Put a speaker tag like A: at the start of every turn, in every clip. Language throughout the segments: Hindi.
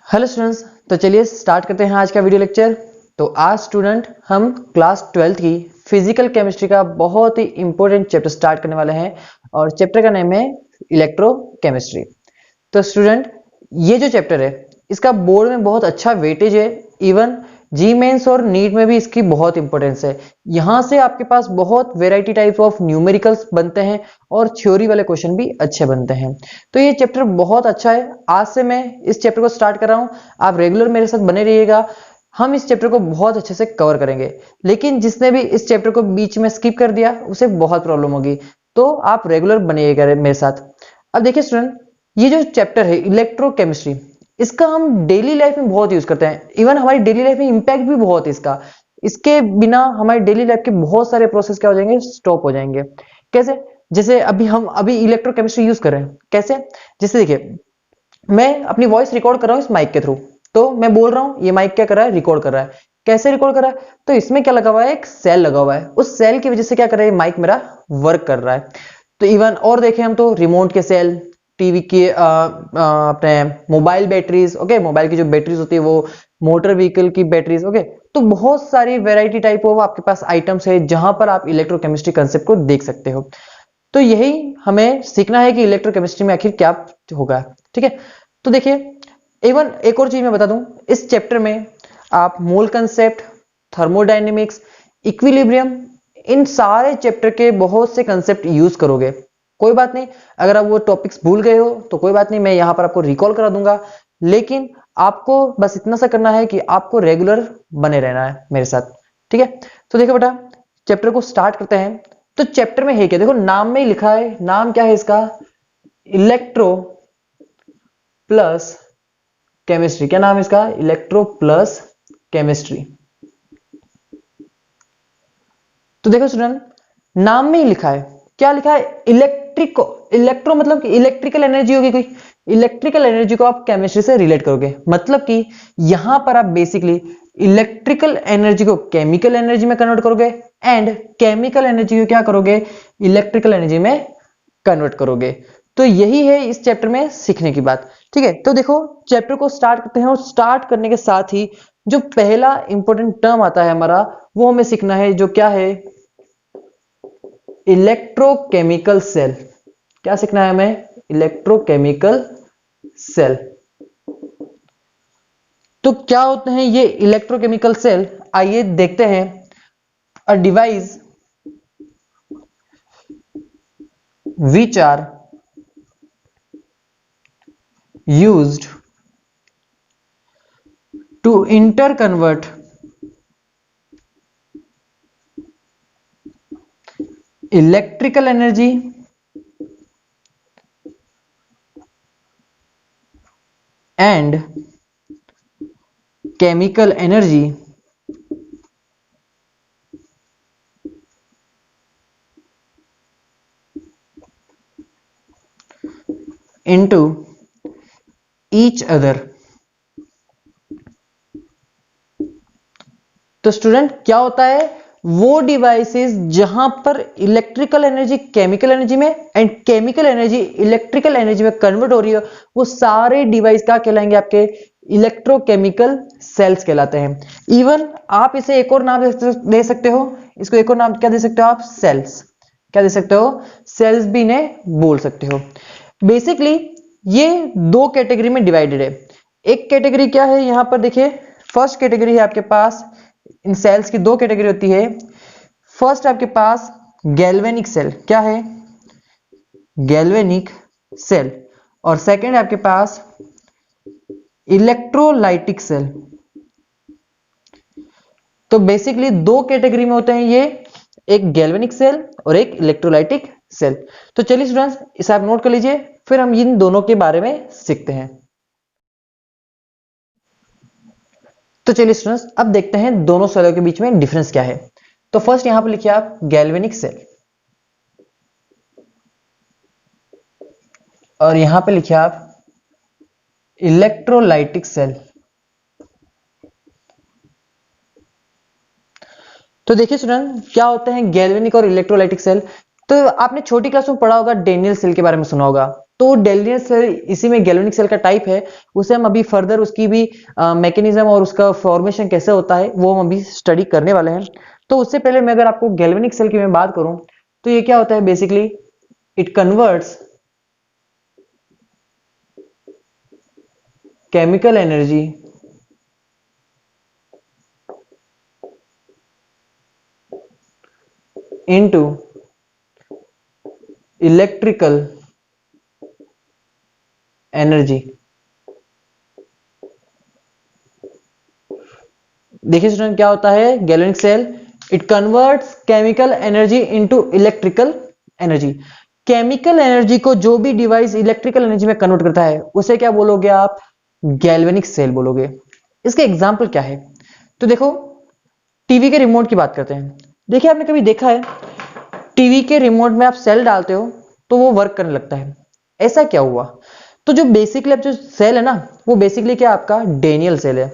A: हेलो स्टूडेंट्स, तो चलिए स्टार्ट करते हैं आज का वीडियो लेक्चर। तो आज स्टूडेंट हम क्लास 12th की फिजिकल केमिस्ट्री का बहुत ही इंपॉर्टेंट चैप्टर स्टार्ट करने वाले हैं और चैप्टर का नेम है इलेक्ट्रोकेमिस्ट्री। तो स्टूडेंट, ये जो चैप्टर है इसका बोर्ड में बहुत अच्छा वेटेज है। इवन जी मेंस और नीट में भी इसकी बहुत इंपॉर्टेंस है। यहाँ से आपके पास बहुत वेराइटी टाइप ऑफ न्यूमेरिकल्स बनते हैं और थ्योरी वाले क्वेश्चन भी अच्छे बनते हैं। तो ये चैप्टर बहुत अच्छा है। आज से मैं इस चैप्टर को स्टार्ट कर रहा हूँ, आप रेगुलर मेरे साथ बने रहिएगा। हम इस चैप्टर को बहुत अच्छे से कवर करेंगे, लेकिन जिसने भी इस चैप्टर को बीच में स्किप कर दिया उसे बहुत प्रॉब्लम होगी। तो आप रेगुलर बनिएगा मेरे साथ। अब देखिए स्टूडेंट, ये जो चैप्टर है इलेक्ट्रोकेमिस्ट्री, इसका हम डेली लाइफ में बहुत यूज करते हैं। इवन हमारी डेली लाइफ में इंपैक्ट भी बहुत है इसका। इसके बिना हमारी डेली लाइफ के बहुत सारे प्रोसेस क्या हो जाएंगे, स्टॉप हो जाएंगे। कैसे? जैसे हम अभी इलेक्ट्रोकेमिस्ट्री यूज कर रहे हैं। कैसे? जैसे देखिए, मैं अपनी वॉइस रिकॉर्ड कर रहा हूँ इस माइक के थ्रू। तो मैं बोल रहा हूँ, ये माइक क्या कर रहा है, रिकॉर्ड कर रहा है। कैसे रिकॉर्ड कर रहा है? तो इसमें क्या लगा हुआ है, एक सेल लगा हुआ है। उस सेल की वजह से क्या कर रहा है, माइक मेरा वर्क कर रहा है। तो इवन और देखें हम तो रिमोट के सेल, टीवी के अपने मोबाइल बैटरीज, ओके, मोबाइल की जो बैटरीज होती है वो, मोटर व्हीकल की बैटरीज, ओके। तो बहुत सारी वेराइटी टाइप ऑफ आपके पास आइटम्स है जहां पर आप इलेक्ट्रोकेमिस्ट्री कंसेप्ट को देख सकते हो। तो यही हमें सीखना है कि इलेक्ट्रोकेमिस्ट्री में आखिर क्या होगा। ठीक है, तो देखिए, इवन एक और चीज मैं बता दूं, इस चैप्टर में आप मोल कंसेप्ट, थर्मोडायनेमिक्स, इक्विलिब्रियम, इन सारे चैप्टर के बहुत से कंसेप्ट यूज करोगे। कोई बात नहीं, अगर आप वो टॉपिक्स भूल गए हो तो कोई बात नहीं, मैं यहां पर आपको रिकॉल करा दूंगा। लेकिन आपको बस इतना सा करना है कि आपको रेगुलर बने रहना है मेरे साथ। ठीक है, तो देखो बेटा, चैप्टर को स्टार्ट करते हैं। तो चैप्टर में है क्या, देखो नाम में ही लिखा है। नाम क्या है इसका, इलेक्ट्रो प्लस केमिस्ट्री। क्या नाम है इसका, इलेक्ट्रो प्लस केमिस्ट्री। तो देखो स्टूडेंट, नाम में ही लिखा है, क्या लिखा है, इलेक्ट्रिक। इलेक्ट्रो मतलब कि इलेक्ट्रिकल एनर्जी होगी कोई। इलेक्ट्रिकल एनर्जी को आप केमिस्ट्री से रिलेट करोगे, मतलब कि यहां पर आप बेसिकली इलेक्ट्रिकल एनर्जी को केमिकल एनर्जी में कन्वर्ट करोगे एंड केमिकल एनर्जी को क्या करोगे, इलेक्ट्रिकल एनर्जी में कन्वर्ट करोगे। तो यही है इस चैप्टर में सीखने की बात। ठीक है, तो देखो चैप्टर को स्टार्ट करते हैं और स्टार्ट करने के साथ ही जो पहला इंपॉर्टेंट टर्म आता है हमारा, वो हमें सीखना है, जो क्या है, इलेक्ट्रोकेमिकल सेल। क्या सीखना है हमें, इलेक्ट्रोकेमिकल सेल। तो क्या होते हैं ये इलेक्ट्रोकेमिकल सेल, आइए देखते हैं। A device which are used to interconvert electrical energy and chemical energy into each other। तो स्टूडेंट, क्या होता है, वो डिवाइसेस जहां पर इलेक्ट्रिकल एनर्जी केमिकल एनर्जी में and chemical energy electrical energy में कन्वर्ट हो रही है, वो सारे डिवाइस क्या कहलाएंगे, आपके इलेक्ट्रोकेमिकल सेल्स कहलाते हैं। इवन आप इसे एक और नाम दे सकते हो, इसको एक और नाम क्या दे सकते हो आप, सेल्स। क्या दे सकते हो, सेल्स भी इन्हें बोल सकते हो। बेसिकली ये दो कैटेगरी में डिवाइडेड है। एक कैटेगरी क्या है, यहां पर देखिए, फर्स्ट कैटेगरी है आपके पास, इन सेल्स की दो कैटेगरी होती है। फर्स्ट आपके पास गैल्वेनिक सेल, क्या है, गैल्वेनिक सेल। और सेकंड आपके पास इलेक्ट्रोलाइटिक सेल। तो बेसिकली दो कैटेगरी में होते हैं ये, एक गैल्वेनिक सेल और एक इलेक्ट्रोलाइटिक सेल। तो चलिए स्टूडेंट्स, इसे आप नोट कर लीजिए, फिर हम इन दोनों के बारे में सीखते हैं। तो चलिए स्टूडेंट्स, अब देखते हैं दोनों सेलों के बीच में डिफरेंस क्या है। तो फर्स्ट यहां पर लिखिए आप गैल्वेनिक सेल, और यहां पे लिखिए आप इलेक्ट्रोलाइटिक सेल। तो देखिए स्टूडेंट, क्या होते हैं गैल्वेनिक और इलेक्ट्रोलाइटिक सेल। तो आपने छोटी क्लास में पढ़ा होगा, डेनियल सेल के बारे में सुना होगा। तो गैल्वेनिक सेल इसी में गैल्वेनिक सेल का टाइप है, उसे हम अभी फर्दर उसकी भी मैकेनिज्म और उसका फॉर्मेशन कैसे होता है वो हम अभी स्टडी करने वाले हैं। तो उससे पहले मैं अगर आपको गैल्वेनिक सेल की मैं बात करूं तो ये क्या होता है basically, it converts chemical energy into electrical energy. देखिए स्टूडेंट क्या होता है galvanic cell, it converts chemical energy into electrical energy. Chemical energy को जो भी डिवाइस इलेक्ट्रिकल एनर्जी में कन्वर्ट करता है उसे क्या बोलोगे आप, गैल्वेनिक सेल बोलोगे। इसके एग्जांपल क्या है, तो देखो टीवी के रिमोट की बात करते हैं। देखिए आपने कभी देखा है टीवी के रिमोट में आप सेल डालते हो तो वो वर्क करने लगता है, ऐसा क्या हुआ? तो जो बेसिकली अब जो सेल है ना वो बेसिकली क्या आपका डेनियल सेल है।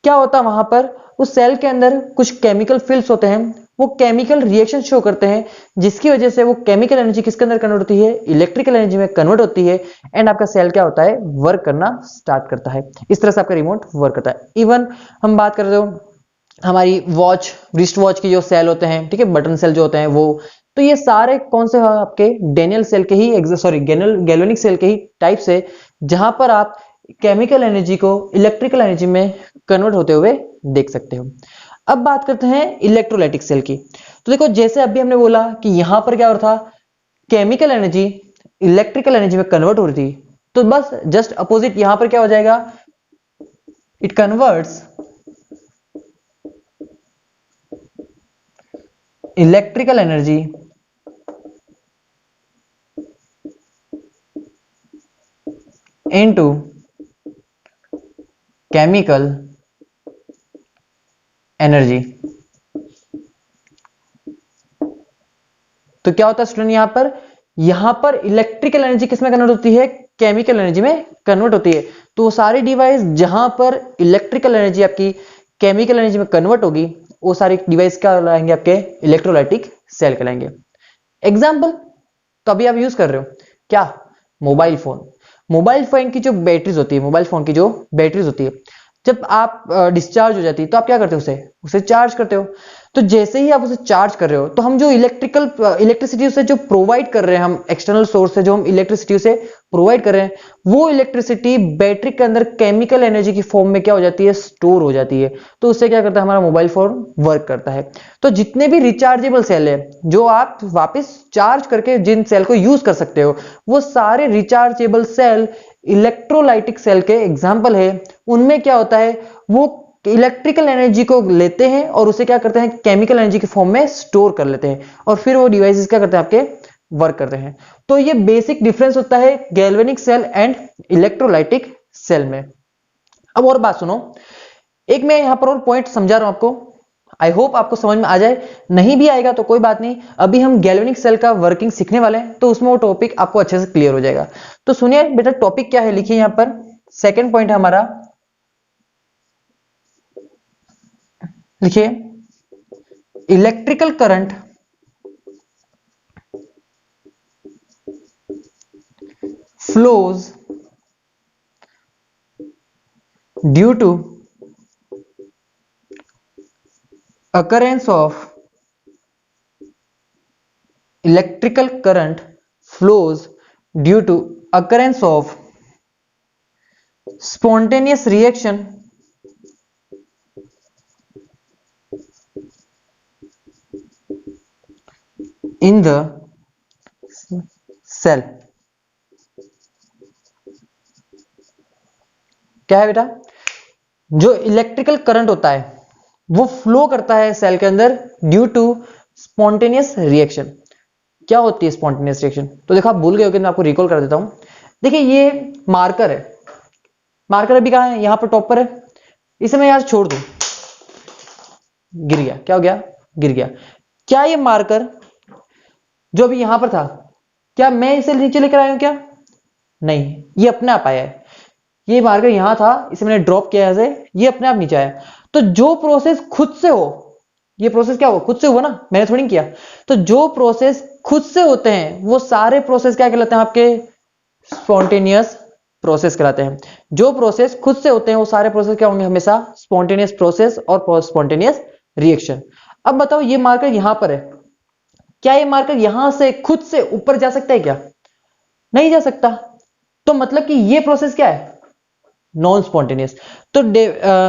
A: क्या होता है वहां पर, उस सेल के अंदर कुछ केमिकल फिल्स होते हैं, वो केमिकल रिएक्शन शो करते हैं जिसकी वजह से वो केमिकल एनर्जी किसके अंदर कन्वर्ट होती है, इलेक्ट्रिकल एनर्जी में कन्वर्ट होती है, एंड आपका सेल क्या होता है, वर्क करना स्टार्ट करता है। इस तरह से आपका रिमोट वर्क करता है। इवन हम बात कर रहे हो हमारी वॉच, रिस्ट वॉच की जो सेल होते हैं, ठीक है, बटन सेल जो होते हैं वो, तो ये सारे कौन से हैं आपके डेनियल सेल के ही, सॉरी गैल्वेनिक सेल के ही टाइप से, जहां पर आप केमिकल एनर्जी को इलेक्ट्रिकल एनर्जी में कन्वर्ट होते हुए देख सकते हो। अब बात करते हैं इलेक्ट्रोलाइटिक सेल की। तो देखो जैसे अभी हमने बोला कि यहां पर क्या हो रहा था, केमिकल एनर्जी इलेक्ट्रिकल एनर्जी में कन्वर्ट हो रही थी, तो बस जस्ट अपोजिट यहां पर क्या हो जाएगा, it converts electrical energy into chemical energy. तो क्या होता है स्टूडेंट, यहां पर इलेक्ट्रिकल एनर्जी किसमें कन्वर्ट होती है, केमिकल एनर्जी में कन्वर्ट होती है। तो वो सारी डिवाइस जहां पर इलेक्ट्रिकल एनर्जी आपकी केमिकल एनर्जी में कन्वर्ट होगी वो सारी डिवाइस क्या कहलाएंगे, आपके इलेक्ट्रोलाइटिक सेल कहलाएंगे। एग्जाम्पल, तो अभी आप यूज कर रहे हो क्या, मोबाइल फोन। मोबाइल फोन की जो बैटरीज होती है, मोबाइल फोन की जो बैटरीज होती है, जब आप डिस्चार्ज हो जाती है तो आप क्या करते हो, उसे उसे चार्ज करते हो। तो जैसे ही आप उसे चार्ज कर रहे हो तो हम जो इलेक्ट्रिसिटी उसे जो प्रोवाइड कर रहे हैं, हम एक्सटर्नल सोर्स से जो हम इलेक्ट्रिसिटी उसे प्रोवाइड कर रहे हैं, वो इलेक्ट्रिसिटी बैटरी के अंदर केमिकल एनर्जी की फॉर्म में क्या हो जाती है, स्टोर हो जाती है। तो उससे क्या करता है, हमारा मोबाइल फोन वर्क करता है। तो जितने भी रिचार्जेबल सेल है जो आप वापस चार्ज करके जिन सेल को यूज कर सकते हो, वो सारे रिचार्जेबल सेल इलेक्ट्रोलाइटिक सेल के एग्जाम्पल है। उनमें क्या होता है, वो इलेक्ट्रिकल एनर्जी को लेते हैं और उसे क्या करते हैं, केमिकल एनर्जी के फॉर्म में स्टोर कर लेते हैं, और फिर वो डिवाइसेस क्या करते हैं, आपके वर्क करते हैं। तो ये बेसिक डिफरेंस होता है galvanic cell and electrolytic cell में। अब और बात सुनो, एक मैं यहां पर और पॉइंट समझा रहा हूं आपको, आई होप आपको समझ में आ जाए, नहीं भी आएगा तो कोई बात नहीं, अभी हम गैल्वेनिक सेल का वर्किंग सीखने वाले हैं तो उसमें वो टॉपिक आपको अच्छे से क्लियर हो जाएगा। तो सुनिए बेटा, टॉपिक क्या है, लिखिए यहां पर, सेकेंड पॉइंट है हमारा, लिखिए electrical current flows due to occurrence of electrical current flows due to occurrence of spontaneous reaction in the cell। क्या है बेटा, जो इलेक्ट्रिकल करंट होता है वो फ्लो करता है सेल के अंदर ड्यू टू स्पॉन्टेनियस रिएक्शन। क्या होती है स्पॉन्टेनियस रिएक्शन, तो देखो आप भूल गए हो कि मैं आपको रिकॉल कर देता हूं। देखिए ये मार्कर है, मार्कर अभी कहां है, यहां पर टॉप पर है, इसे मैं यहां छोड़ दूं, गिर गया, क्या हो गया, गिर गया। क्या ये मार्कर जो अभी यहां पर था, क्या मैं इसे नीचे लेकर आया हूं क्या, नहीं, ये अपने आप आया है। ये मार्कर यहां था, इसे मैंने ड्रॉप किया ऐसे, ये अपने आप नीचे आया। तो जो प्रोसेस खुद से हो, ये प्रोसेस क्या हो, खुद से हुआ ना, मैंने थोड़ी किया। तो जो प्रोसेस खुद से होते हैं वो सारे प्रोसेस क्या कहलाते हैं, आपके स्पॉन्टेनियस प्रोसेस कहलाते हैं। जो प्रोसेस खुद से होते हैं वो सारे प्रोसेस क्या होंगे, हमेशा स्पॉन्टेनियस प्रोसेस और स्पॉन्टेनियस रिएक्शन। अब बताओ ये मार्कर यहां पर है, क्या ये मार्कर यहां से खुद से ऊपर जा सकता है क्या? नहीं जा सकता। तो मतलब कि ये प्रोसेस क्या है, नॉन स्पॉन्टेनियस। तो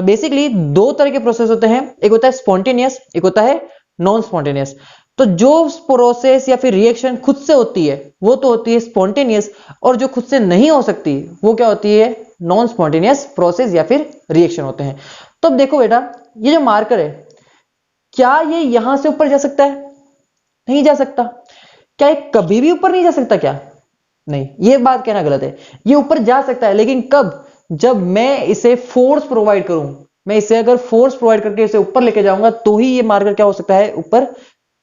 A: बेसिकली दो तरह के प्रोसेस होते हैं, एक होता है स्पॉन्टेनियस, एक होता है नॉन स्पॉन्टेनियस। तो जो प्रोसेस या फिर रिएक्शन खुद से होती है वो तो होती है स्पॉन्टेनियस, और जो खुद से नहीं हो सकती वो क्या होती है, नॉन स्पॉन्टेनियस प्रोसेस या फिर रिएक्शन होते हैं। तो अब देखो बेटा, ये जो मार्कर है क्या ये यहां से ऊपर जा सकता है? नहीं जा सकता। क्या ये कभी भी ऊपर नहीं जा सकता क्या? नहीं, ये बात कहना गलत है। ये ऊपर जा सकता है, लेकिन कब? जब मैं इसे फोर्स प्रोवाइड करूं। मैं इसे अगर फोर्स प्रोवाइड करके इसे ऊपर लेके जाऊंगा तो ही ये मार्कर क्या हो सकता है, ऊपर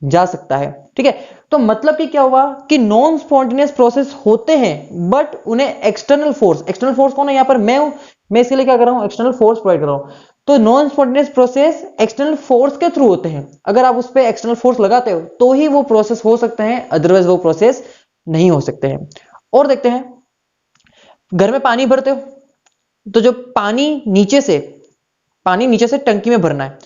A: जा सकता है। ठीक है, तो मतलब कि क्या हुआ कि नॉन स्पॉन्टेनियस प्रोसेस होते हैं बट उन्हें एक्सटर्नल फोर्स कौन है यहां पर, मैं हूं। मैं इसके लिए क्या कर रहा हूं, एक्सटर्नल फोर्स प्रोवाइड कर रहा हूं। तो non spontaneous process external force के थ्रू होते हैं। अगर आप उस पर एक्सटर्नल फोर्स लगाते हो तो ही वो प्रोसेस हो सकते हैं, अदरवाइज वो प्रोसेस नहीं हो सकते हैं। और देखते हैं, घर में पानी भरते हो तो जो पानी नीचे से टंकी में भरना है।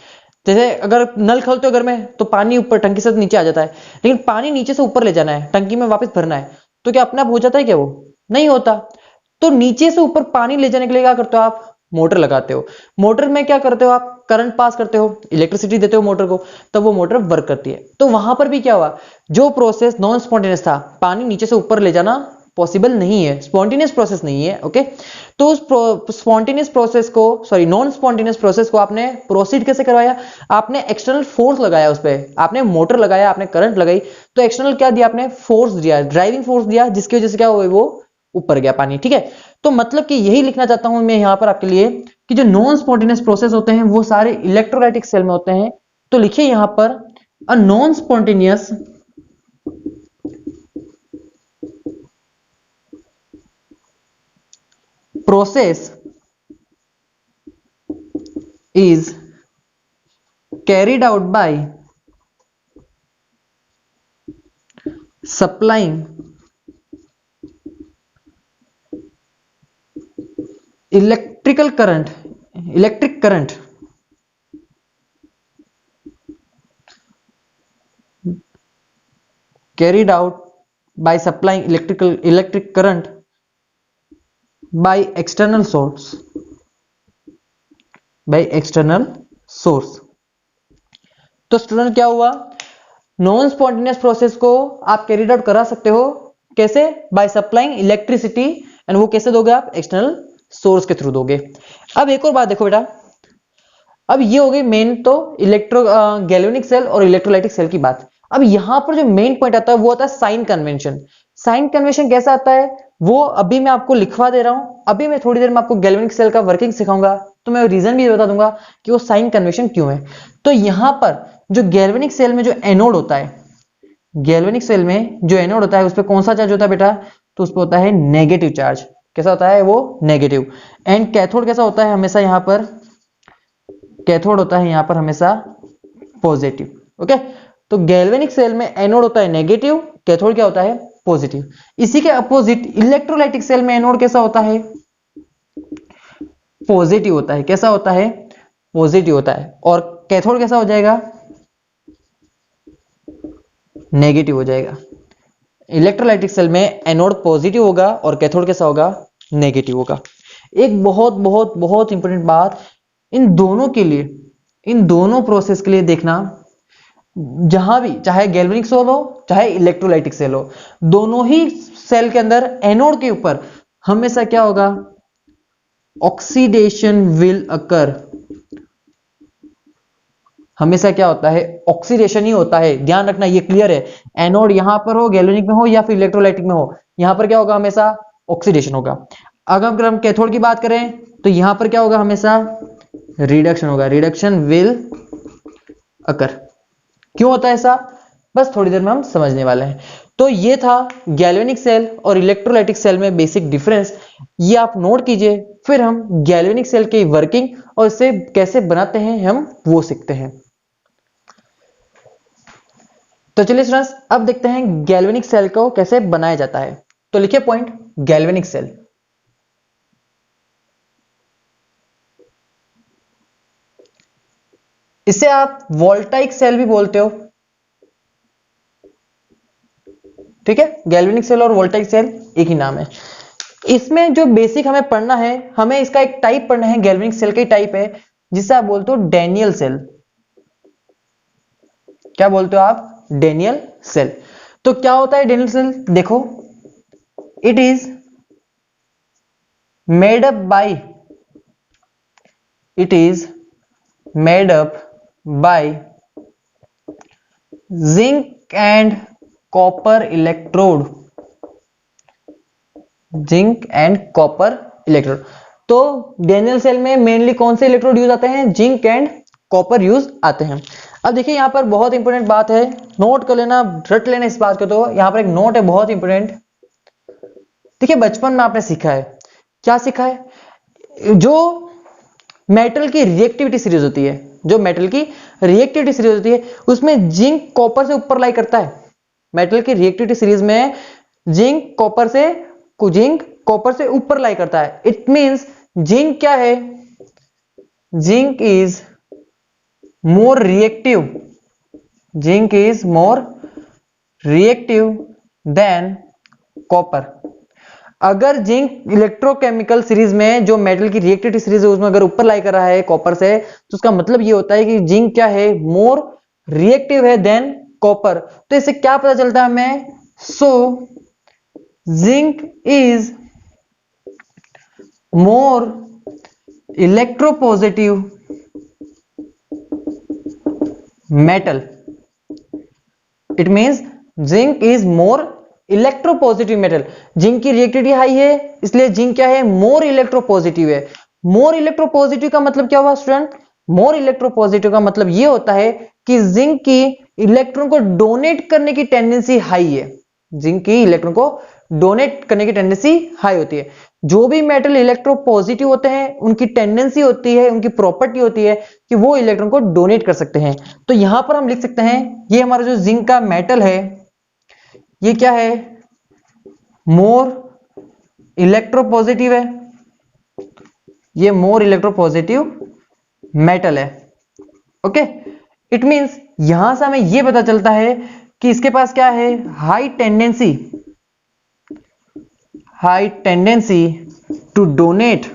A: जैसे अगर नल खोलते हो घर में तो पानी ऊपर टंकी से नीचे आ जाता है, लेकिन पानी नीचे से ऊपर ले जाना है, टंकी में वापस भरना है, तो क्या अपने आप हो जाता है क्या? वो नहीं होता। तो नीचे से ऊपर पानी ले जाने के लिए क्या करते हो आप, मोटर लगाते हो। मोटर में क्या करते हो आप, करंट पास करते हो, इलेक्ट्रिसिटी देते हो मोटर को, तब वो मोटर वर्क करती है। तो वहां पर भी क्या हुआ, जो प्रोसेस नॉन स्पॉन्टेनियस था, पानी नीचे से ऊपर ले जाना पॉसिबल नहीं है, स्पॉन्टेनियस प्रोसेस नहीं है। ओके, तो उस स्पॉन्टेनियस प्रोसेस को, सॉरी नॉन स्पॉन्टेनियस प्रोसेस को आपने प्रोसीड कैसे करवाया? आपने एक्सटर्नल फोर्स लगाया, उस पर आपने मोटर लगाया, आपने करंट लगाई, तो एक्सटर्नल क्या दिया आपने, फोर्स दिया, ड्राइविंग फोर्स दिया, जिसकी वजह से क्या हुआ, वो ऊपर गया पानी। ठीक है, तो मतलब कि यही लिखना चाहता हूं मैं यहां पर आपके लिए कि जो नॉन स्पॉन्टेनियस प्रोसेस होते हैं वो सारे इलेक्ट्रोलाइटिक सेल में होते हैं। तो लिखिए यहां पर, a non spontaneous process is carried out by supplying electric current carried out by supplying electric current by external source। तो स्टूडेंट क्या हुआ, नॉन स्पॉन्टेनियस प्रोसेस को आप कैरिड आउट करा सकते हो, कैसे? बाय सप्लाइंग इलेक्ट्रिसिटी, एंड वो कैसे दोगे आप, एक्सटर्नल सोर्स के थ्रू दोगे। अब एक और बात देखो बेटा, अब ये हो गई मेन तो गैल्वेनिक सेल और इलेक्ट्रोलाइटिक सेल की बात। अब यहां पर जो मेन पॉइंट आता है वो आता है साइन कन्वेंशन। साइन कन्वेंशन कैसा आता है वो अभी मैं आपको लिखवा दे रहा हूं। अभी मैं थोड़ी देर में आपको गैल्वेनिक सेल का वर्किंग सिखाऊंगा, तो मैं रीजन भी बता दूंगा कि वो साइन कन्वेंशन क्यों है। तो यहां पर जो गैल्वेनिक सेल में जो एनोड होता है, गैल्वेनिक सेल में जो एनोड होता है उस पर कौन सा चार्ज होता है बेटा, तो उस पर होता है नेगेटिव चार्ज। कैसा होता है वो, नेगेटिव। एंड कैथोड कैसा होता है, हमेशा यहां पर कैथोड होता है यहां पर हमेशा पॉजिटिव। ओके, तो गैल्वेनिक सेल में एनोड होता है नेगेटिव, कैथोड क्या होता है, पॉजिटिव। इसी के अपोजिट इलेक्ट्रोलाइटिक सेल में एनोड कैसा होता है, पॉजिटिव होता है। कैसा होता है, पॉजिटिव होता है। और कैथोड कैसा हो जाएगा, नेगेटिव हो जाएगा। इलेक्ट्रोलाइटिक सेल में एनोड पॉजिटिव होगा और कैथोड कैसा होगा, नेगेटिव होगा। एक बहुत बहुत बहुत इंपॉर्टेंट बात, इन दोनों के लिए, इन दोनों प्रोसेस के लिए देखना, जहां भी चाहे गैल्वेनिक सेल हो चाहे इलेक्ट्रोलाइटिक सेल हो, दोनों ही सेल के अंदर एनोड के ऊपर हमेशा क्या होगा, ऑक्सीडेशन विल अकर। हमेशा क्या होता है, ऑक्सीडेशन ही होता है। ध्यान रखना, ये क्लियर है। एनोड यहां पर हो, गैल्वेनिक में हो या फिर इलेक्ट्रोलाइटिक में हो, यहां पर क्या होगा, हमेशा ऑक्सीडेशन होगा। अगर हम कैथोड की बात करें तो यहां पर क्या होगा, हमेशा रिडक्शन होगा, रिडक्शन विल अकर। क्यों होता है ऐसा, बस थोड़ी देर में हम समझने वाले हैं। तो ये था गैल्वेनिक सेल और इलेक्ट्रोलाइटिक सेल में बेसिक डिफरेंस, ये आप नोट कीजिए। फिर हम गैल्वेनिक सेल की वर्किंग और इसे कैसे बनाते हैं हम वो सीखते हैं। तो चलिए स्टूडेंट्स, अब देखते हैं गैल्वेनिक सेल को कैसे बनाया जाता है। तो लिखिए पॉइंट, गैल्वेनिक सेल। इसे आप वोल्टाइक सेल भी बोलते हो, ठीक है। गैल्वेनिक सेल और वोल्टाइक सेल एक ही नाम है। इसमें जो बेसिक हमें पढ़ना है, हमें इसका एक टाइप पढ़ना है, गैल्वेनिक सेल का ही टाइप है जिसे आप बोलते हो डैनियल सेल। क्या बोलते हो आप? Daniell cell. तो क्या होता है डैनियल सेल? देखो, it is made up by zinc and copper electrode. Zinc and copper electrode. तो डैनियल सेल में मेनली कौन से इलेक्ट्रोड यूज आते हैं? जिंक एंड कॉपर यूज आते हैं। अब देखिए यहां पर बहुत इंपॉर्टेंट बात है, नोट कर लेना, रट लेना इस बात को। तो यहां पर एक नोट है बहुत इंपॉर्टेंट। देखिए बचपन में आपने सीखा है, क्या सीखा है? जो मेटल की रिएक्टिविटी सीरीज होती है, जो मेटल की रिएक्टिविटी सीरीज होती है, उसमें जिंक कॉपर से ऊपर लाई करता है। मेटल की रिएक्टिविटी सीरीज में जिंक कॉपर से ऊपर लाई करता है। इट मींस जिंक क्या है? Zinc is more reactive. Zinc is more reactive than copper. अगर जिंक इलेक्ट्रोकेमिकल सीरीज में जो मेटल की रिएक्टिविटी सीरीज है उसमें अगर ऊपर लाई कर रहा है कॉपर से, तो उसका मतलब ये होता है कि जिंक क्या है? मोर रिएक्टिव है देन कॉपर। तो इससे क्या पता चलता है हमें? So zinc is more electropositive metal. It means zinc is more electropositive metal. Zinc की रिएक्टिविटी हाई है, इसलिए जिंक क्या है? मोर इलेक्ट्रोपॉजिटिव है। मोर इलेक्ट्रोपॉजिटिव का मतलब क्या हुआ स्टूडेंट? मोर इलेक्ट्रोपॉजिटिव का मतलब ये होता है कि जिंक की इलेक्ट्रॉन को डोनेट करने की टेंडेंसी हाई है। जिंक की इलेक्ट्रॉन को डोनेट करने की टेंडेंसी हाई होती है। जो भी मेटल इलेक्ट्रोपॉजिटिव होते हैं उनकी टेंडेंसी होती है, उनकी प्रॉपर्टी होती है कि वो इलेक्ट्रॉन को डोनेट कर सकते हैं। तो यहां पर हम लिख सकते हैं ये हमारा जो जिंक का मेटल है ये क्या है? मोर इलेक्ट्रोपॉजिटिव है। ये मोर इलेक्ट्रोपॉजिटिव मेटल है। ओके, इट मींस यहां से हमें यह पता चलता है कि इसके पास क्या है? High tendency to donate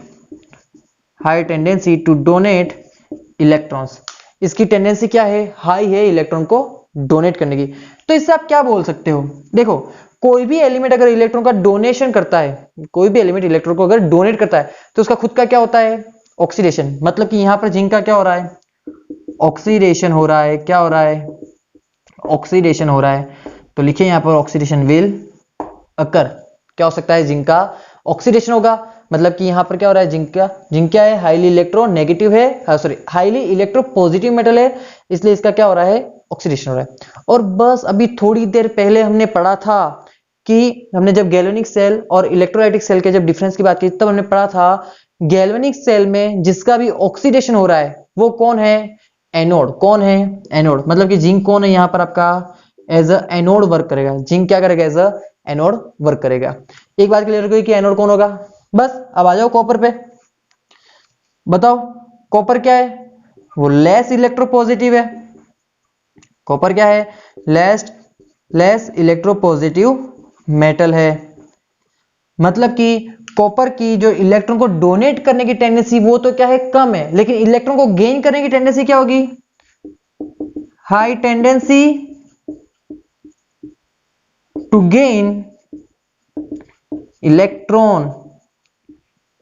A: electrons. इसकी टेंडेंसी क्या है? हाई है इलेक्ट्रॉन को डोनेट करने की। तो इससे आप क्या बोल सकते हो? देखो, कोई भी एलिमेंट अगर इलेक्ट्रॉन का डोनेशन करता है, कोई भी एलिमेंट इलेक्ट्रॉन को अगर डोनेट करता है तो उसका खुद का क्या होता है? ऑक्सीडेशन। मतलब कि यहां पर जिंक का क्या हो रहा है? ऑक्सीडेशन हो रहा है। क्या हो रहा है? ऑक्सीडेशन हो रहा है। तो लिखिए यहां पर ऑक्सीडेशन विल अकर। क्या हो सकता है? जिंक का ऑक्सीडेशन होगा। मतलब कि यहां पर क्या हो रहा है? जिंक क्या है? हाईली इलेक्ट्रोनेगेटिव है, सॉरी हाईली इलेक्ट्रोपॉजिटिव मेटल है, इसलिए इसका क्या हो रहा है? ऑक्सीडेशन हो रहा है। और बस अभी थोड़ी देर पहले हमने पढ़ा था कि हमने जब गैल्वेनिक सेल और इलेक्ट्रोलाइटिक सेल के जब डिफरेंस की बात की तब हमने पढ़ा था गैल्वेनिक सेल में जिसका भी ऑक्सीडेशन हो रहा है वो कौन है? एनोड। कौन है? एनोड। मतलब कि जिंक कौन है यहां पर? आपका एज अ एनोड वर्क करेगा। जिंक क्या करेगा? एज अ एनोड वर्क करेगा। एक बात क्लियर हो गई कि एनोड कौन होगा। बस अब आ जाओ कॉपर पे। बताओ कॉपर क्या है? वो लेस इलेक्ट्रोपॉजिटिव है। कॉपर क्या है? लेस इलेक्ट्रोपॉजिटिव मेटल है। मतलब कि कॉपर की जो इलेक्ट्रॉन को डोनेट करने की टेंडेंसी वो तो क्या है? कम है, लेकिन इलेक्ट्रॉन को गेन करने की टेंडेंसी क्या होगी? High tendency to gain electron.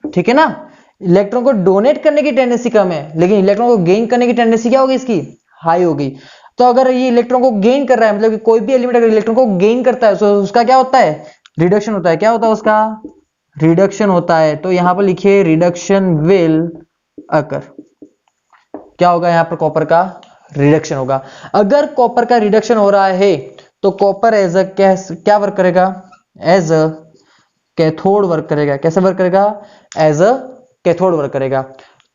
A: ठीक है ना? इलेक्ट्रॉन को डोनेट करने की टेंडेंसी कम है, लेकिन इलेक्ट्रॉन को गेन करने की टेंडेंसी क्या होगी? इसकी हाई होगी। तो अगर ये इलेक्ट्रॉन को गेन कर रहा है, मतलब कि कोई भी एलिमेंट अगर इलेक्ट्रॉन को गेन करता है तो उसका क्या होता है? रिडक्शन होता है। क्या होता है उसका? रिडक्शन होता है। तो यहां पर लिखिए रिडक्शन विल अकर। क्या होगा यहां पर? कॉपर का रिडक्शन होगा। अगर कॉपर का रिडक्शन हो रहा है तो कॉपर एज अ क्या वर्क करेगा? एज अ कैथोड वर्क करेगा। कैसे वर्क करेगा? एज अ कैथोड वर्क करेगा।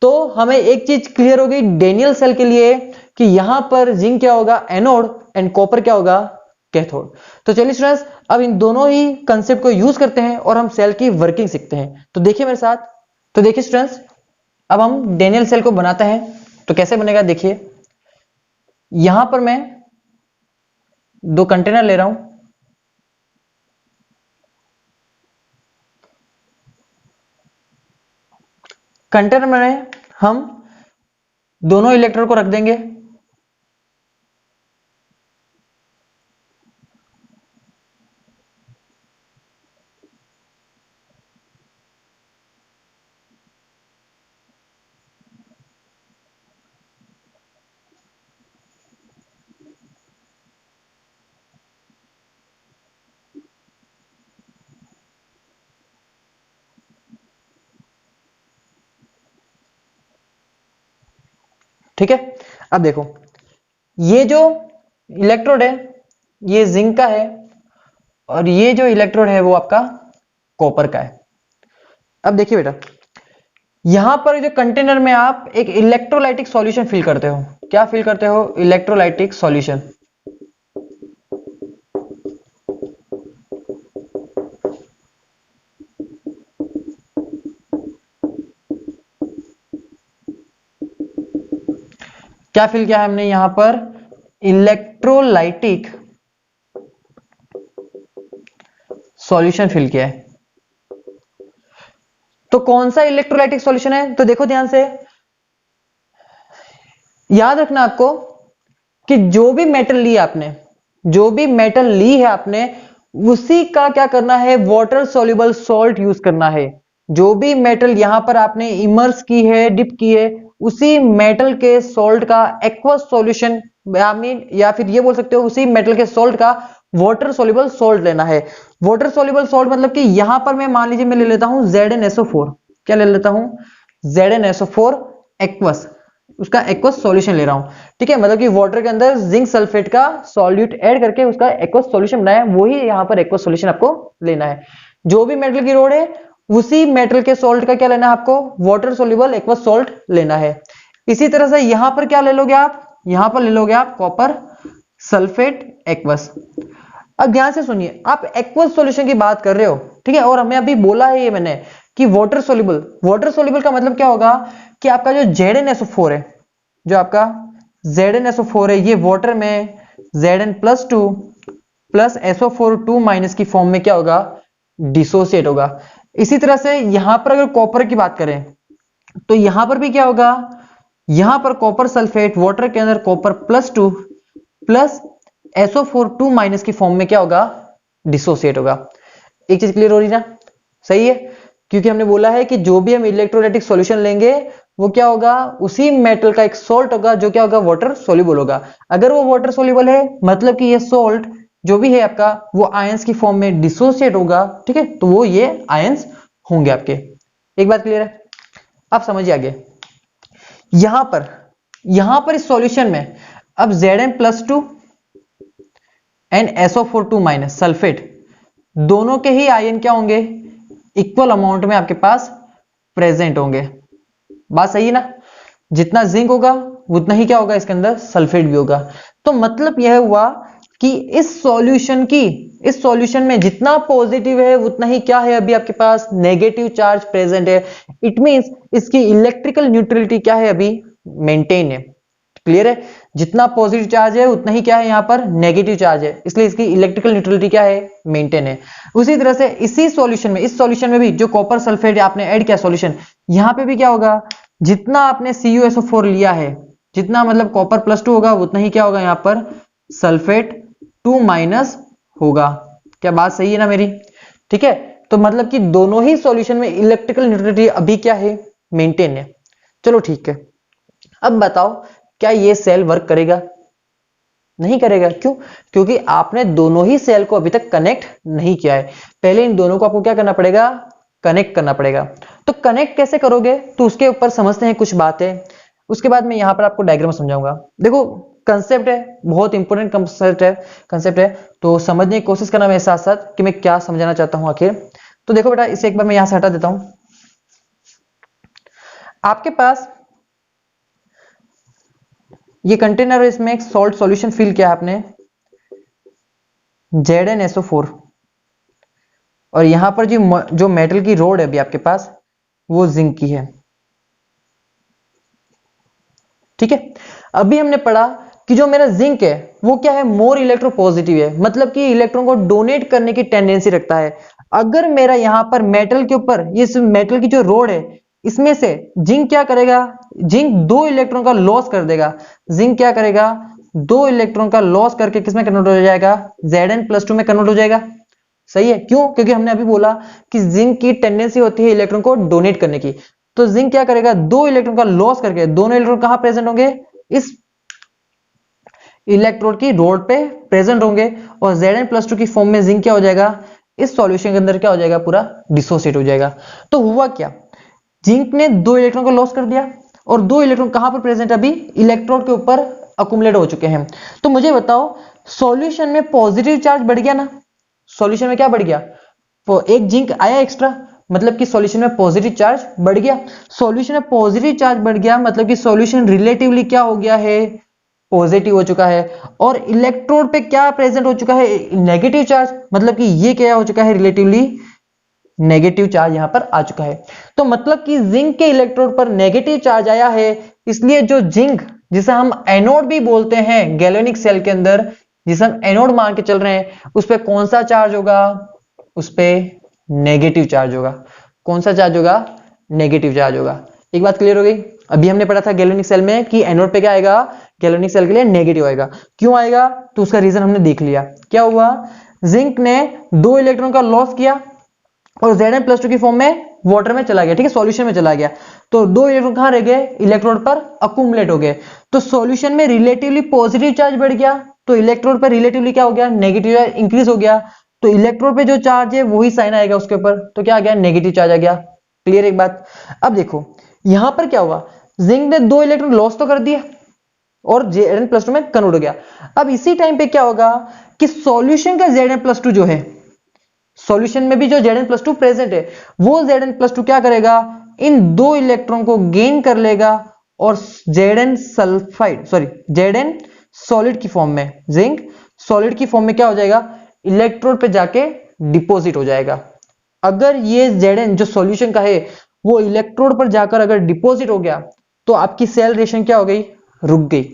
A: तो हमें एक चीज क्लियर हो गई डैनियल सेल के लिए कि यहां पर जिंक क्या होगा? एनोड, एंड कॉपर क्या होगा? कैथोड। तो चलिए स्टूडेंट्स अब इन दोनों ही कंसेप्ट को यूज करते हैं और हम सेल की वर्किंग सीखते हैं। तो देखिए मेरे साथ, तो देखिए स्टूडेंट्स, अब हम डेनियल सेल को बनाते हैं। तो कैसे बनेगा देखिए, यहां पर मैं दो कंटेनर ले रहा हूं। कंटेनर में हम दोनों इलेक्ट्रोड को रख देंगे। ठीक है, अब देखो, ये जो इलेक्ट्रोड है ये जिंक का है और ये जो इलेक्ट्रोड है वो आपका कॉपर का है। अब देखिए बेटा, यहां पर जो कंटेनर में आप एक इलेक्ट्रोलाइटिक सॉल्यूशन फिल करते हो। क्या फिल करते हो? Electrolytic solution. क्या फिल किया है हमने यहां पर? इलेक्ट्रोलाइटिक सॉल्यूशन फिल किया है। तो कौन सा इलेक्ट्रोलाइटिक सॉल्यूशन है? तो देखो ध्यान से, याद रखना आपको कि जो भी मेटल ली आपने, जो भी मेटल ली है आपने, उसी का क्या करना है? वाटर सॉल्युबल सॉल्ट यूज करना है। जो भी मेटल यहां पर आपने इमर्स की है, डिप की है, उसी मेटल के सॉल्ट का एक्वस सॉल्यूशन, या फिर ये बोल सकते हो उसी मेटल के सॉल्ट का वाटर सॉल्युबल सॉल्ट लेना है। वाटर सॉल्युबल सॉल्ट मतलब कि यहां पर मैं मान लीजिए मैं ले लेता हूं ZnSO4। क्या ले लेता हूं? ZnSO4 एक्वस, उसका एक्वस सॉल्यूशन ले रहा हूं। ठीक है, मतलब कि वाटर के अंदर जिंक सल्फेट का सॉल्यूट ऐड करके उसका एक्वस सॉल्यूशन बनाया, वही यहां पर एक्वस सॉल्यूशन आपको लेना है। जो भी मेटल की रोड है उसी मेटल के सॉल्ट का क्या लेना है आपको? वाटर सॉल्युबल एक्वस सॉल्ट लेना है। इसी तरह से यहां पर क्या ले लोगे आप? यहां पर ले लोगे आप कॉपर सल्फेट एक्वस। अब ध्यान से सुनिए, आप एक्वस सॉल्यूशन की बात कर रहे हो, ठीक है, और हमें अभी बोला है ये मैंने कि वाटर सॉल्युबल। वाटर सॉल्युबल का मतलब क्या होगा कि आपका जो ZnSO4 है, जो आपका ZnSO4 है, ये वाटर में Zn+2 प्लस SO4 2 माइनस की फॉर्म में क्या होगा? डिसोसिएट होगा। इसी तरह से यहां पर अगर कॉपर की बात करें तो यहां पर भी क्या होगा? यहां पर कॉपर सल्फेट वाटर के अंदर कॉपर+2 प्लस SO4 2 माइनस की फॉर्म में क्या होगा? डिसोसिएट होगा। एक चीज क्लियर हो रही ना? सही है, क्योंकि हमने बोला है कि जो भी हम इलेक्ट्रोलाइटिक सॉल्यूशन लेंगे वो क्या होगा? उसी मेटल का एक सॉल्ट होगा जो क्या होगा? वाटर सोल्यूबल होगा। अगर वो वाटर सोल्यूबल है मतलब कि ये सॉल्ट जो भी है आपका वो आयंस की फॉर्म में डिसोसिएट होगा। ठीक है, तो वो ये आयंस होंगे आपके। एक बात क्लियर है? आप समझिए आगे। यहां पर इस सॉल्यूशन में अब Zn+2 and SO4 2 minus sulphate, दोनों के ही आयन क्या होंगे? इक्वल अमाउंट में आपके पास प्रेजेंट होंगे। बात सही है ना? जितना जिंक होगा उतना ही क्या होगा? इसके अंदर सल्फेट भी होगा। तो मतलब यह हुआ कि इस सॉल्यूशन में जितना पॉजिटिव है उतना ही क्या है? अभी आपके पास नेगेटिव चार्ज प्रेजेंट है। इट मींस इसकी इलेक्ट्रिकल न्यूट्रलिटी क्या है? अभी मेंटेन है। क्लियर है? जितना पॉजिटिव चार्ज है उतना ही क्या है? यहां पर नेगेटिव चार्ज है, इसलिए इसकी इलेक्ट्रिकल न्यूट्रलिटी क्या है? मेंटेन है। उसी तरह से इसी सॉल्यूशन में, इस सॉल्यूशन में भी जो कॉपर सल्फेट आपने ऐड किया सॉल्यूशन, यहां पे भी क्या होगा? जितना आपने CuSO4 लिया है, जितना मतलब कॉपर+2 होगा उतना ही क्या होगा? यहां पर सल्फेट 2 माइनस होगा। क्या बात सही है ना मेरी? ठीक है, तो मतलब कि दोनों ही सॉल्यूशन में इलेक्ट्रिकल न्यूट्रलिटी अभी क्या है? मेंटेन है। चलो ठीक है, अब बताओ क्या ये सेल वर्क करेगा? नहीं करेगा। क्यों? क्योंकि आपने दोनों ही सेल को अभी तक कनेक्ट नहीं किया है। पहले इन दोनों को आपको क्या करना पड़ेगा? कनेक्ट करना पड़ेगा। तो कनेक्ट कैसे करोगे? तो उसके ऊपर समझते हैं कुछ बातें, उसके बाद मैं यहां पर आपको डायग्राम समझाऊंगा। देखो, कंसेप्ट है, बहुत इंपॉर्टेंट कंसेप्ट है, तो समझने की कोशिश करना मेरे साथ साथ कि मैं क्या समझाना चाहता हूं आखिर। तो देखो बेटा, इसे एक बार मैं यहां से हटा देता हूं। आपके पास ये कंटेनर, इसमें एक सॉल्ट सॉल्यूशन फिल किया आपने ZnSO4। और यहां पर जो मेटल की रोड है अभी आपके पास वो जिंक की है। ठीक है, अभी हमने पढ़ा कि जो मेरा जिंक है वो क्या है, मोर इलेक्ट्रोपॉजिटिव है, मतलब कि इलेक्ट्रॉन को डोनेट करने की टेंडेंसी रखता है। अगर मेरा यहां पर मेटल के ऊपर ये मेटल की जो रोड है इसमें से जिंक क्या करेगा, जिंक 2 इलेक्ट्रॉन का लॉस कर देगा। जिंक क्या करेगा, 2 इलेक्ट्रॉन का लॉस करके किसमें कन्वर्ट हो जाएगा, Zn+2 में कन्वर्ट हो जाएगा। सही है, क्यों, क्योंकि हमने अभी बोला कि जिंक की टेंडेंसी होती है इलेक्ट्रॉन को डोनेट करने की। तो जिंक क्या करेगा, 2 इलेक्ट्रॉन का लॉस करके दोनों इलेक्ट्रॉन कहां प्रेजेंट होंगे, इस इलेक्ट्रोड की रोड पे प्रेजेंट होंगे और Zn+2 की फॉर्म में जिंक क्या हो जाएगा, इस सॉल्यूशन के अंदर क्या हो जाएगा, पूरा डिसोसिएट हो जाएगा। तो हुआ क्या, जिंक ने 2 इलेक्ट्रॉन को लॉस कर दिया और 2 इलेक्ट्रॉन कहां पर प्रेजेंट, अभी इलेक्ट्रोड के ऊपर अकुमुलेट हो चुके हैं। तो मुझे बताओ सॉल्यूशन में पॉजिटिव चार्ज बढ़ गया ना, सॉल्यूशन में क्या बढ़ गया, तो एक जिंक आया एक्स्ट्रा, मतलब कि सॉल्यूशन में पॉजिटिव चार्ज बढ़ गया। सॉल्यूशन में पॉजिटिव चार्ज बढ़ गया मतलब कि सॉल्यूशन रिलेटिवली क्या हो गया है, पॉजिटिव हो चुका है। और इलेक्ट्रोड पे क्या प्रेजेंट हो चुका है, नेगेटिव चार्ज, मतलब कि ये क्या हो चुका है, रिलेटिवली नेगेटिव चार्ज यहां पर आ चुका है। तो मतलब कि जिंक के इलेक्ट्रोड पर नेगेटिव चार्ज आया है, इसलिए जो जिंक जिसे हम एनोड भी बोलते हैं गैल्वेनिक सेल के अंदर, जिसे हम एनोड मान के चल रहे हैं, उस पर कौन सा चार्ज होगा, उस पर नेगेटिव चार्ज होगा। कौन सा चार्ज होगा, नेगेटिव चार्ज होगा। एक बात क्लियर हो गई। अभी हमने पढ़ा था गैल्वेनिक सेल में कि एनोड पे क्या आएगा, गैल्वेनिक सेल के लिए नेगेटिव आएगा। क्यों आएगा, तो उसका रीजन हमने देख लिया। क्या हुआ, जिंक ने 2 इलेक्ट्रॉन का लॉस किया और Zn+2 की फॉर्म में वाटर में चला गया, ठीक है, सॉल्यूशन में चला गया। तो 2 इलेक्ट्रॉन कहां रह गए, इलेक्ट्रोड पर अकुमुलेट हो गए। तो सॉल्यूशन में रिलेटिवली पॉजिटिव चार्ज बढ़ गया, तो इलेक्ट्रोड पर रिलेटिवली क्या हो गया, नेगेटिव चार्ज इंक्रीज हो गया। तो इलेक्ट्रोड पे जो चार्ज है वही साइन आएगा उसके ऊपर, तो क्या आ गया, नेगेटिव चार्ज आ गया। क्लियर एक बात। अब देखो यहां पर क्या हुआ, जिंक ने 2 इलेक्ट्रॉन लॉस तो कर दिया और Zn+2 में कन्वर्ट हो गया। अब इसी टाइम पे क्या होगा कि सॉल्यूशन का Zn+2 जो है, सॉल्यूशन में भी जो Zn+2 प्रेजेंट है, वो Zn+2 क्या करेगा, इन 2 इलेक्ट्रॉन को गेन कर लेगा और Zn sulphide sorry Zn solid की फॉर्म में, जिंक सॉलिड की फॉर्म में क्या हो जाएगा, इलेक्ट्रोड पे जाके डिपॉजिट हो जाएगा। अगर ये Zn जो सॉल्यूशन का है वो इलेक्ट्रोड पर जाकर अगर डिपॉजिट हो गया तो आपकी सेल रिएक्शन क्या हो गई, रुक गई।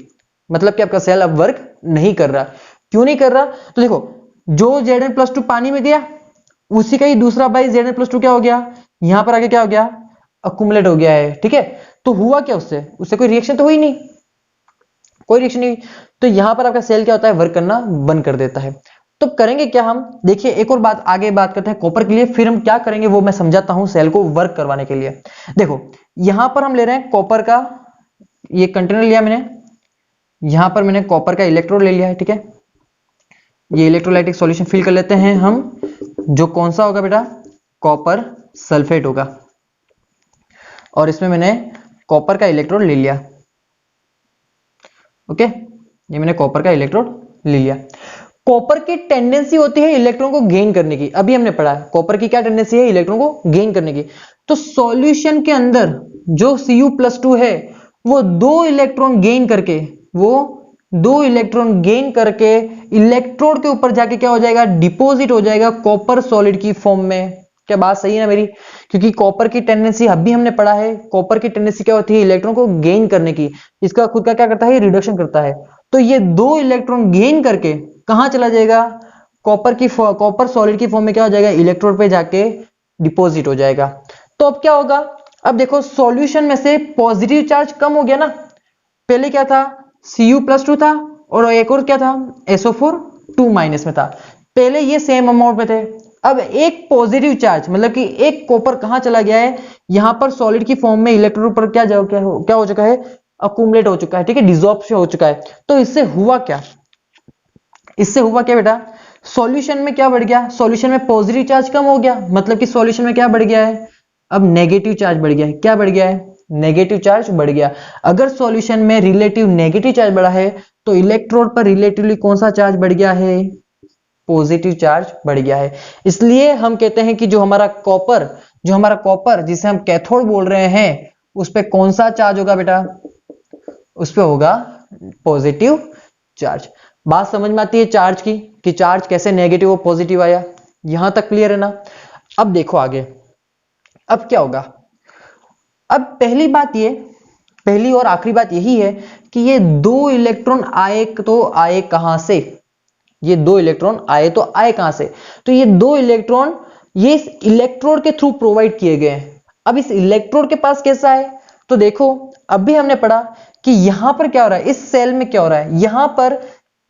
A: मतलब कि आपका सेल अब वर्क नहीं कर रहा। क्यों नहीं कर रहा, तो देखो जो Zn+2 पानी में गया उसी का ही दूसरा बाई Zn+2 क्या हो गया, यहां पर आके क्या हो गया, अकुमुलेट हो गया है। ठीक है, तो हुआ क्या, उससे उससे कोई रिएक्शन तो हुई नहीं, कोई रिएक्शन नहीं। तो यहां पर आपका सेल क्या होता है, वर्क करना बंद कर देता है। तो करेंगे क्या हम, देखिए एक और बात आगे बात करते हैं कॉपर के लिए, फिर हम क्या करेंगे वो मैं समझाता हूं सेल को वर्क करवाने के लिए। देखो यहां पर हम ले रहे हैं कॉपर का ये कंटेनर लिया मैंने, यहां पर मैंने कॉपर का इलेक्ट्रोड ले लिया है। ठीक है, ये इलेक्ट्रोलाइटिक सॉल्यूशन फिल कर लेते हैं हम, जो कौन सा होगा बेटा, कॉपर सल्फेट होगा। और इसमें मैंने कॉपर का इलेक्ट्रोड ले लिया। ओके, ये मैंने कॉपर का इलेक्ट्रोड ले लिया। कॉपर की टेंडेंसी होती है इलेक्ट्रॉन को गेन करने की, अभी हमने पढ़ा है कॉपर की क्या टेंडेंसी है, इलेक्ट्रॉन को गेन करने की। तो सॉल्यूशन के अंदर जो Cu+2 है वो 2 इलेक्ट्रॉन गेन करके, वो 2 इलेक्ट्रॉन गेन करके इलेक्ट्रोड के ऊपर जाके क्या हो जाएगा, डिपॉजिट हो जाएगा कॉपर सॉलिड की फॉर्म में। क्या बात सही है ना मेरी, क्योंकि कॉपर की टेंडेंसी अभी हमने पढ़ा है, कॉपर की टेंडेंसी क्या होती है, इलेक्ट्रॉन को गेन करने की। इसका खुद का क्या करता है, रिडक्शन करता है। तो ये 2 इलेक्ट्रॉन गेन करके कहां चला जाएगा, कॉपर सॉलिड की फॉर्म में क्या हो जाएगा, इलेक्ट्रोड पे जाके डिपॉजिट हो जाएगा। तो अब क्या होगा, अब देखो सॉल्यूशन में से पॉजिटिव चार्ज कम हो गया ना, पहले क्या था, Cu+2 था और एक और क्या था, SO4 2 माइनस में था। पहले ये सेम अमाउंट में थे, अब एक पॉजिटिव चार्ज मतलब कि एक कॉपर कहां चला गया है, यहां पर सॉलिड की फॉर्म में इलेक्ट्रोड पर क्या हो चुका है, अकुमुलेट हो चुका है। ठीक है, डिसॉर्प्शन हो चुका है। तो इससे हुआ क्या, इससे हुआ क्या बेटा, सॉल्यूशन में क्या बढ़ गया, सॉल्यूशन में पॉजिटिव चार्ज कम हो गया, मतलब कि सॉल्यूशन में क्या बढ़ गया है, अब नेगेटिव चार्ज बढ़ गया है। क्या बढ़ गया है, नेगेटिव चार्ज बढ़ गया। अगर सॉल्यूशन में रिलेटिव नेगेटिव चार्ज बढ़ा है तो इलेक्ट्रोड पर रिलेटिवली कौन सा चार्ज बढ़ गया है, पॉजिटिव चार्ज बढ़ गया है। इसलिए हम कहते हैं कि जो हमारा कॉपर जिसे हम कैथोड बोल रहे हैं उस पे कौन सा चार्ज होगा बेटा, उस पे होगा पॉजिटिव चार्ज। बात समझ में आती है चार्ज की, कि चार्ज कैसे नेगेटिव और पॉजिटिव आया, यहां तक क्लियर है ना। अब देखो आगे, अब क्या होगा। अब पहली और आखिरी बात यही है कि ये दो इलेक्ट्रॉन आए तो आए कहां से, ये दो इलेक्ट्रॉन आए तो आए कहां से, तो ये दो इलेक्ट्रॉन ये इस इलेक्ट्रोड के थ्रू प्रोवाइड किए गए हैं। अब इस इलेक्ट्रोड के पास कैसा है, तो देखो अभी हमने पढ़ा कि यहां पर क्या हो रहा है, इस सेल में क्या हो रहा है, यहां पर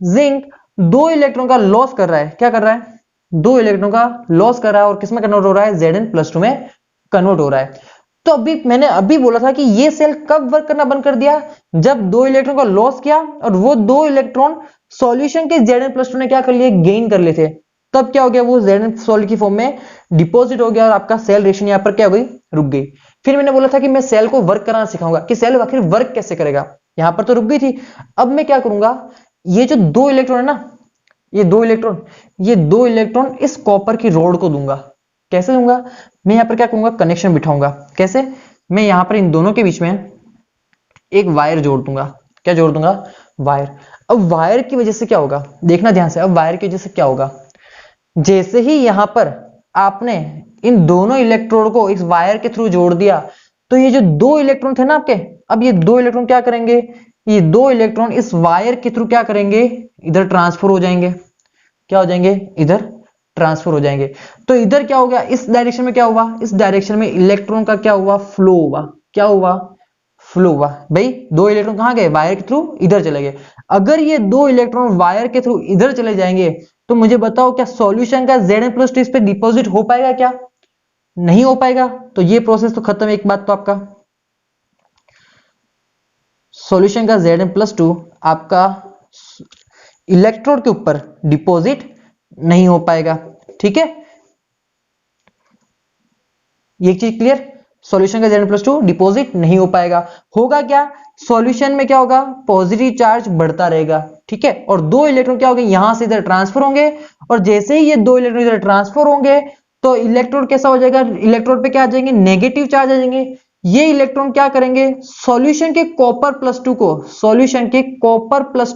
A: जिंक दो इलेक्ट्रॉन का लॉस कर रहा है, क्या कर रहा है, दो इलेक्ट्रॉन का लॉस कर रहा है और किसमें कन्वर्ट हो रहा है, Zn+2 में कन्वर्ट हो रहा है। तो मैंने अभी बोला था कि ये सेल कब वर्क करना बंद कर दिया, जब दो इलेक्ट्रॉन का लॉस किया और वो दो इलेक्ट्रॉन सॉल्यूशन के Zn+2 ने क्या कर लिए, गेन कर लिए थे। तब क्या हो गया, वो Zn सॉल्यूट की फॉर्म में डिपॉजिट हो गया और आपका सेल रेशन यहां पर क्या हो गई, रुक गई। फिर मैंने बोला था कि मैं सेल को वर्क कराना सिखाऊंगा कि सेल आखिर वर्क कैसे करेगा, यहां पर तो रुक गई थी। अब मैं क्या करूंगा, ये जो दो इलेक्ट्रॉन है ना, ये दो इलेक्ट्रॉन इस कॉपर की रॉड को दूंगा। कैसे दूंगा, मैं यहां पर क्या करूंगा, कनेक्शन बिठाऊंगा। कैसे, मैं यहां पर इन दोनों के बीच में एक वायर जोड़ दूंगा। क्या जोड़ दूंगा, वायर। अब वायर की वजह से क्या होगा, देखना ध्यान से, अब वायर की वजह से क्या होगा, जैसे ही यहां पर आपने इन दोनों इलेक्ट्रोड को इस वायर के थ्रू जोड़ दिया, तो ये जो दो इलेक्ट्रॉन थे ना आपके, अब ये दो इलेक्ट्रॉन क्या करेंगे, ये दो इलेक्ट्रॉन इस वायर के थ्रू क्या करेंगे, इधर ट्रांसफर हो जाएंगे। क्या हो जाएंगे, इधर ट्रांसफर हो जाएंगे। तो इधर क्या हो गया, इस डायरेक्शन में क्या हुआ, इस डायरेक्शन में इलेक्ट्रॉन का क्या हुआ, फ्लो हुआ। क्या हुआ, फ्लो हुआ। भाई दो इलेक्ट्रॉन कहां गए, वायर के थ्रू इधर चले गए। अगर ये दो इलेक्ट्रॉन वायर के थ्रू इधर चले जाएंगे तो मुझे बताओ क्या सॉल्यूशन का Zn+2 इस पे डिपॉजिट हो पाएगा, क्या नहीं हो पाएगा। तो ये प्रोसेस तो खत्म। एक बात तो आपका सॉल्यूशन का Zn+2 आपका इलेक्ट्रोड के ऊपर डिपॉजिट नहीं हो पाएगा। ठीक है, ये चीज क्लियर, सॉल्यूशन का Zn+2 डिपॉजिट नहीं हो पाएगा। होगा क्या, सॉल्यूशन में क्या होगा, पॉजिटिव चार्ज बढ़ता रहेगा। ठीक है, और दो इलेक्ट्रॉन क्या होंगे, यहां से इधर ट्रांसफर होंगे, और जैसे ही ये दो इलेक्ट्रॉन इधर ट्रांसफर होंगे तो इलेक्ट्रोड कैसा हो जाएगा, इलेक्ट्रोड पे क्या आ जाएंगे, नेगेटिव चार्ज आ जाएंगे। ये इलेक्ट्रॉन क्या करेंगे, सॉल्यूशन के कॉपर प्लस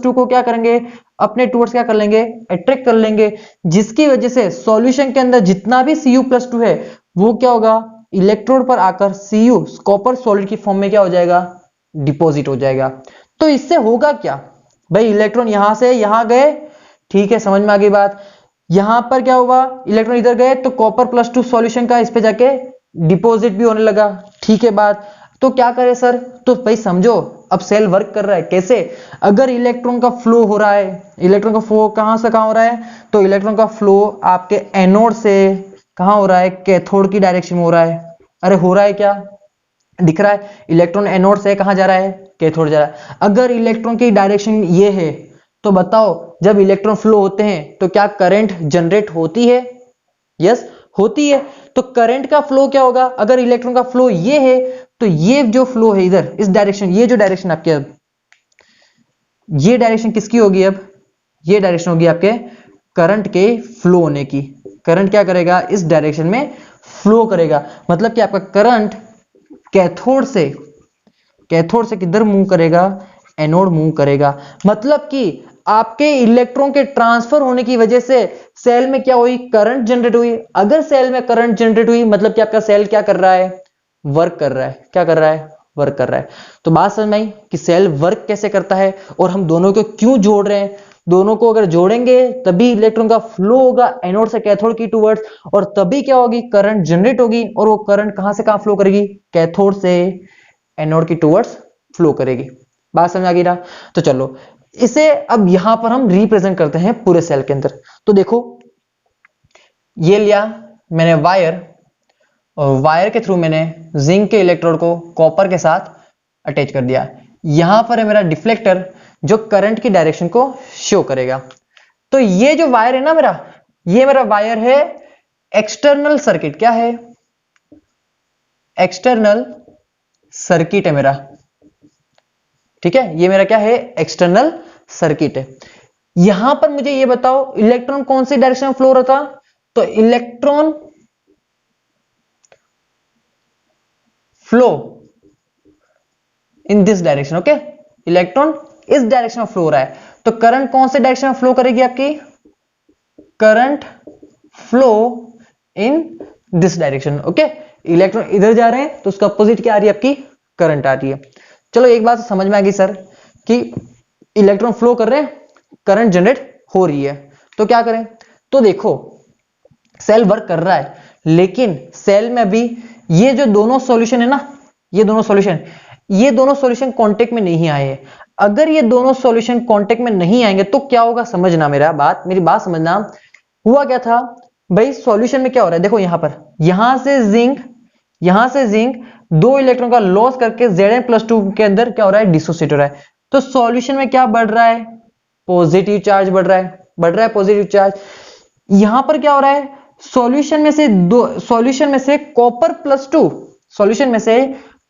A: टू को क्या करेंगे, अपने टूवर्ड्स क्या कर लेंगे, अट्रैक्ट कर लेंगे, जिसकी वजह से सॉल्यूशन के अंदर जितना भी Cu+2 है वो क्या होगा, इलेक्ट्रोड पर आकर Cu कॉपर सॉलिड की फॉर्म में क्या हो जाएगा, डिपॉजिट हो जाएगा। तो इससे होगा क्या भाई, इलेक्ट्रॉन यहां से यहां गए, ठीक है समझ में आ गई बात। यहां पर क्या हुआ, इलेक्ट्रॉन इधर गए तो Copper+2 सॉल्यूशन का इस पे जाके डिपॉजिट भी होने लगा। ठीक है बात, तो क्या करें सर, तो भाई समझो अब सेल वर्क कर रहा है कैसे। अगर इलेक्ट्रॉन का फ्लो हो रहा है, इलेक्ट्रॉन का फ्लो कहां से कहां हो रहा है, तो इलेक्ट्रॉन का फ्लो आपके एनोड से कहां हो रहा है, कैथोड की डायरेक्शन में हो रहा है। अरे हो रहा है क्या, दिख रहा है, इलेक्ट्रॉन एनोड से कहां जा रहा है, कैथोड जा रहा है। अगर इलेक्ट्रॉन की डायरेक्शन ये है तो बताओ जब इलेक्ट्रॉन फ्लो होते हैं तो क्या करंट जनरेट होती है, यस होती है। तो करंट का फ्लो क्या होगा, अगर इलेक्ट्रॉन का फ्लो ये है तो ये जो फ्लो है इधर इस डायरेक्शन, ये जो डायरेक्शन आपके, अब ये डायरेक्शन किसकी होगी, अब ये डायरेक्शन होगी आपके करंट के फ्लो होने की। करंट क्या करेगा, इस डायरेक्शन में फ्लो करेगा, मतलब कि आपका करंट कैथोड से किधर मूव करेगा, एनोड मूव करेगा। मतलब कि आपके इलेक्ट्रॉन के ट्रांसफर होने की वजह से सेल में क्या हुई, करंट जनरेट हुई। अगर सेल में करंट जनरेट हुई मतलब कि आपका सेल क्या कर रहा है, वर्क कर रहा है। क्या कर रहा है, वर्क कर रहा है। तो बात समझ में आई कि सेल वर्क कैसे करता है और हम दोनों को क्यों जोड़ रहे हैं। दोनों को अगर जोड़ेंगे तभी इलेक्ट्रॉन का फ्लो होगा एनोड से कैथोड की टूवर्ड्स, और तभी क्या होगी, करंट जनरेट होगी, और वो करंट कहां से कहां फ्लो करेगी, कैथोड से एनोड की टूवर्ड्स फ्लो करेगी। बात समझ आ गई ना। तो चलो इसे अब यहां पर हम रिप्रेजेंट करते हैं पूरे सेल के अंदर। तो देखो ये लिया मैंने वायर, और वायर के थ्रू मैंने जिंक के इलेक्ट्रोड को कॉपर के साथ अटैच कर दिया। यहां पर है मेरा डिफ्लेक्टर जो करंट की डायरेक्शन को शो करेगा। तो ये जो वायर है ना मेरा, ये मेरा वायर है एक्सटर्नल सर्किट। क्या है, एक्सटर्नल सर्किट है मेरा। ठीक है, ये मेरा क्या है, एक्सटर्नल सर्किट है। यहां पर मुझे ये बताओ इलेक्ट्रॉन कौन सी डायरेक्शन में फ्लो हो रहा था, तो electron flow in this direction. Okay, electron इस डायरेक्शन में फ्लो हो रहा है। तो करंट कौन से डायरेक्शन में फ्लो करेगी आपकी, current flow in this direction. Okay, electron इधर जा रहे हैं तो उसका अपोजिट क्या आ रही है, आपकी करंट आ रही है। चलो एक बात समझ में आ गई सर कि इलेक्ट्रॉन फ्लो कर रहे हैं, करंट जनरेट हो रही है, तो क्या करें। तो देखो सेल वर्क कर रहा है, लेकिन सेल में अभी ये जो दोनों सॉल्यूशन है ना, ये दोनों सॉल्यूशन कांटेक्ट में नहीं आए हैं। अगर ये दोनों सॉल्यूशन कांटेक्ट में नहीं आएंगे तो क्या होगा, समझना मेरी बात समझना। हुआ क्या था भाई, सॉल्यूशन में क्या हो रहा है, देखो यहां पर, यहां से जिंक दो इलेक्ट्रॉन का लॉस करके Zn+2 के अंदर क्या हो रहा है, डिसोसिएट हो रहा है। तो सॉल्यूशन में क्या बढ़ रहा है, पॉजिटिव चार्ज बढ़ रहा है पॉजिटिव चार्ज। यहां पर क्या हो रहा है, सॉल्यूशन में से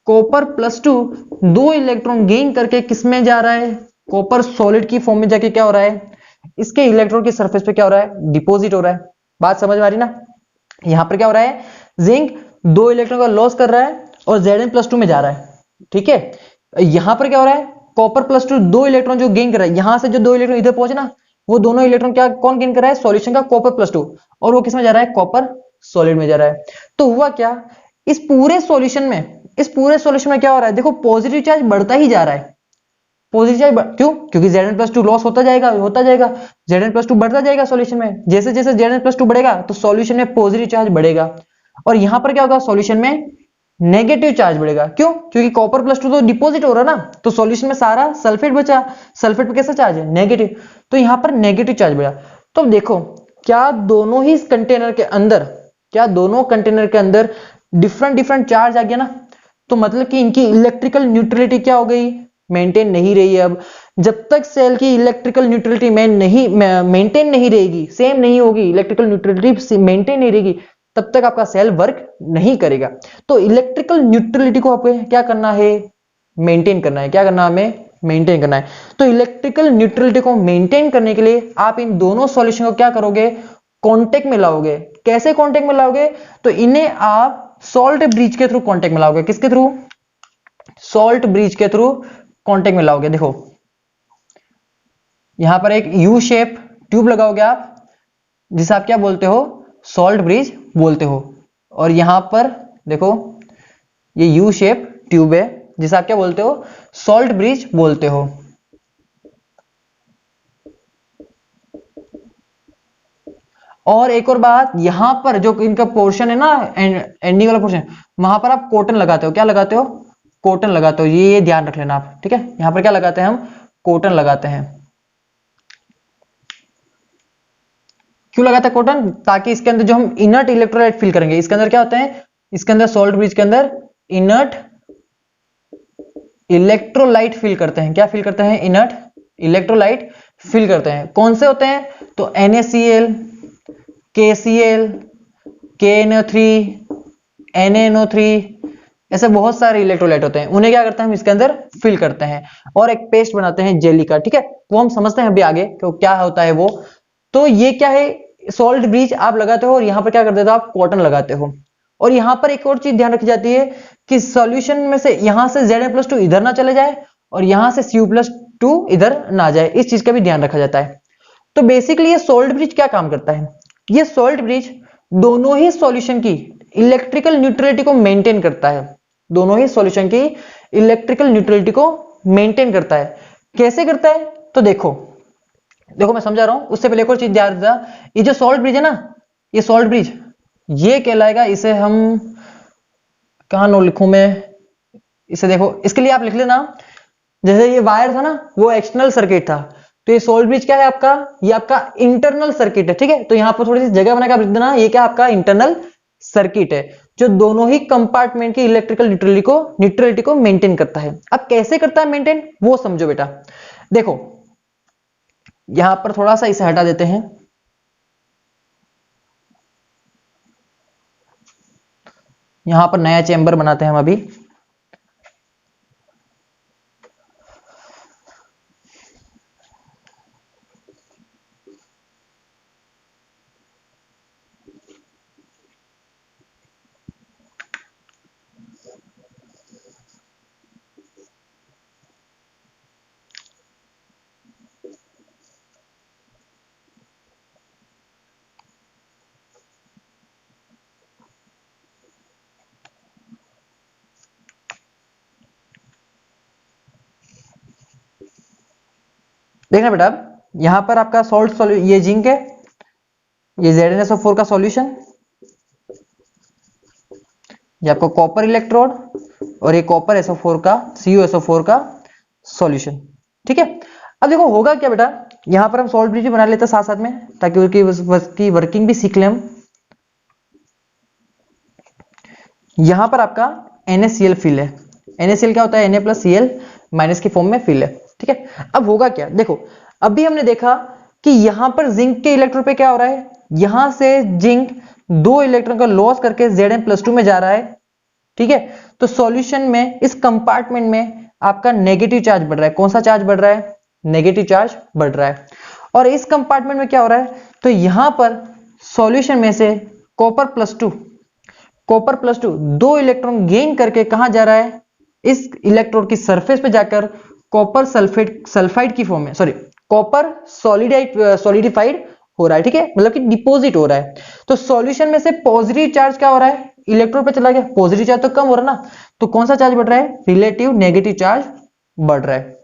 A: कॉपर प्लस टू दो इलेक्ट्रॉन गेन करके किस में जा रहा है, कॉपर सॉलिड की फॉर्म में जाके क्या हो रहा है, इसके इलेक्ट्रॉन की सरफेस पे क्या हो रहा है, डिपॉजिट हो रहा है। बात समझ में आ रही ना। यहां पर क्या हो रहा है, जिंक दो इलेक्ट्रॉन का लॉस कर रहा है और Zn+2 में जा रहा है, ठीक है। यहां पर क्या हो रहा है, कॉपर+2 दो इलेक्ट्रॉन जो गेन कर रहा है, यहां से जो दो इलेक्ट्रॉन इधर पहुंचे ना, वो दोनों इलेक्ट्रॉन क्या कौन गेन कर रहा है, सॉल्यूशन का कॉपर+2, और वो किस में जा रहा है, कॉपर सॉलिड में जा रहा है। तो हुआ क्या, इस पूरे सॉल्यूशन में क्या हो रहा है, देखो पॉजिटिव चार्ज बढ़ता ही जा रहा है। पॉजिटिव चार्ज क्यों, क्योंकि Zn+2 लॉस होता जाएगा Zn+2 बढ़ता जाएगा सॉल्यूशन में। जैसे जैसे Zn+2 बढ़ेगा तो सॉल्यूशन में पॉजिटिव चार्ज बढ़ेगा, और यहां पर क्या होगा, सॉल्यूशन में नेगेटिव चार्ज बढ़ेगा। क्यों, क्योंकि कॉपर+2 तो डिपॉजिट हो रहा ना, तो सॉल्यूशन में सारा सल्फेट बचा, सल्फेट पे कैसा चार्ज है, नेगेटिव, तो यहां पर नेगेटिव चार्ज बढ़ा। तो देखो क्या दोनों ही कंटेनर के अंदर डिफरेंट डिफरेंट चार्ज आ गया ना, तो मतलब कि इनकी इलेक्ट्रिकल न्यूट्रलिटी क्या हो गई, मेंटेन नहीं रही है। अब जब तक सेल की इलेक्ट्रिकल न्यूट्रलिटी मेंटेन नहीं रहेगी, सेम नहीं होगी, इलेक्ट्रिकल न्यूट्रलिटी मेंटेन नहीं रहेगी, तब तक आपका सेल वर्क नहीं करेगा। तो इलेक्ट्रिकल न्यूट्रलिटी को आपको क्या करना है, मेंटेन करना है। क्या करना है, हमें मेंटेन करना है। तो इलेक्ट्रिकल न्यूट्रलिटी को मेंटेन करने के लिए आप इन दोनों सॉल्यूशन को क्या करोगे, कांटेक्ट में लाओगे। कैसे कांटेक्ट में लाओगे, तो इन्हें आप सॉल्ट ब्रिज के थ्रू कांटेक्ट में लाओगे। किसके थ्रू, सॉल्ट ब्रिज के थ्रू कांटेक्ट में लाओगे। देखो यहां पर एक यू शेप ट्यूब लगाओगे आप, जिसे आप क्या बोलते हो, सॉल्ट ब्रिज बोलते हो। और यहां पर देखो ये यू शेप ट्यूब है, जिसे आप क्या बोलते हो, सॉल्ट ब्रिज बोलते हो। और एक और बात, यहां पर जो इनका पोर्शन है ना, एंडिंग वाला पोर्शन, वहां पर आप कॉटन लगाते हो। क्या लगाते हो, कॉटन लगाते हो। ये ध्यान रख लेना आप, ठीक है। यहां पर क्या लगाते हैं हम, कॉटन लगाते हैं। क्यों लगाते हैं कॉटन, ताकि इसके अंदर जो हम इनर्ट इलेक्ट्रोलाइट फिल करेंगे, इसके अंदर क्या होते हैं, इसके अंदर सॉल्ट ब्रिज के अंदर इनर्ट इलेक्ट्रोलाइट फिल करते हैं। क्या फिल करते हैं, इनर्ट इलेक्ट्रोलाइट फिल करते हैं। कौन से होते हैं, तो NaCl, KCl, KNO3, NaNO3, ऐसे बहुत सारे इलेक्ट्रोलाइट होते हैं। उन्हें क्या करते हैं, हम इसके अंदर फिल करते हैं और एक पेस्ट बनाते हैं जेली का, ठीक है। वो हम समझते हैं अभी आगे कि क्या होता है वो। तो ये क्या है, सॉल्ट ब्रिज आप लगाते हो और यहां पर क्या कर देते हो, आप कॉटन लगाते हो। और यहां पर एक और चीज ध्यान रखी जाती है कि सॉल्यूशन में से यहां से Zn+2 इधर ना चले जाए और यहां से Cu+2 इधर ना जाए, इस चीज का भी ध्यान रखा जाता है। तो बेसिकली ये सॉल्ट ब्रिज क्या काम करता है, ये सॉल्ट ब्रिज दोनों ही सॉल्यूशन की इलेक्ट्रिकल न्यूट्रलिटी को मेंटेन करता है। दोनों ही सॉल्यूशन की इलेक्ट्रिकल न्यूट्रलिटी को मेंटेन करता है। कैसे करता है, तो देखो देखो मैं समझा रहा हूं, उससे पहले एक और चीज ध्यान रखना। ये जो सॉल्ट ब्रिज है ना, ये सॉल्ट ब्रिज ये कहलाएगा, इसे हम कहां नो लिखूं मैं, इसे देखो, इसके लिए आप लिख लेना, जैसे ये वायर था ना, वो एक्सटर्नल सर्किट था, तो ये सॉल्ट ब्रिज क्या है आपका, ये आपका इंटरनल सर्किट है, ठीक है। तो यहां पर थोड़ी सी जगह बनाकर लिख देना, ये क्या आपका इंटरनल सर्किट है, जो दोनों ही कंपार्टमेंट की इलेक्ट्रिकल न्यूट्रलिटी को मेंटेन करता है। अब कैसे करता है मेंटेन, वो समझो बेटा। देखो यहां पर थोड़ा सा इसे हटा देते हैं, यहां पर नया चेंबर बनाते हैं हम अभी। देखना बेटा, यहां पर आपका सॉल्ट ये जिंक है, ये ZnSO4 का सॉल्यूशन, ये आपका कॉपर इलेक्ट्रोड और ये कॉपर SO4 का CuSO4 का सॉल्यूशन। ठीक है, अब देखो होगा क्या बेटा, यहां पर हम सॉल्ट ब्रिज भी बना लेते हैं साथ साथ में, ताकि उसकी वर्किंग भी सीख लें हम। यहां पर आपका NaCl फिल है, NaCl क्या होता है, Na+Cl- की फॉर्म में फिल है। ठीक है, अब होगा क्या, देखो अभी हमने देखा कि यहां पर जिंक के इलेक्ट्रॉन पे क्या हो रहा है, यहां से जिंक 2 इलेक्ट्रॉन का लॉस करके Zn+2 में जा रहा है। ठीक है, तो सॉल्यूशन में इस कंपार्टमेंट में आपका नेगेटिव चार्ज बढ़ रहा है। कौन सा चार्ज बढ़ रहा है, नेगेटिव चार्ज बढ़ रहा है। और इस कंपार्टमेंट में क्या हो रहा है, तो यहां पर सॉल्यूशन में से copper plus two 2 electron gain करके कहां जा रहा है, इस इलेक्ट्रोड की सरफेस पे जाकर कॉपर सल्फाइड की फॉर्म में, सॉरी कॉपर सॉलिडिफाइड हो रहा है। ठीक है, मतलब कि डिपॉजिट हो रहा है। तो सॉल्यूशन में से पॉजिटिव चार्ज क्या हो रहा है, इलेक्ट्रोड पे चला गया, पॉजिटिव चार्ज तो कम हो रहा है ना, तो कौन सा चार्ज बढ़ रहा है, रिलेटिव नेगेटिव चार्ज बढ़ रहा है।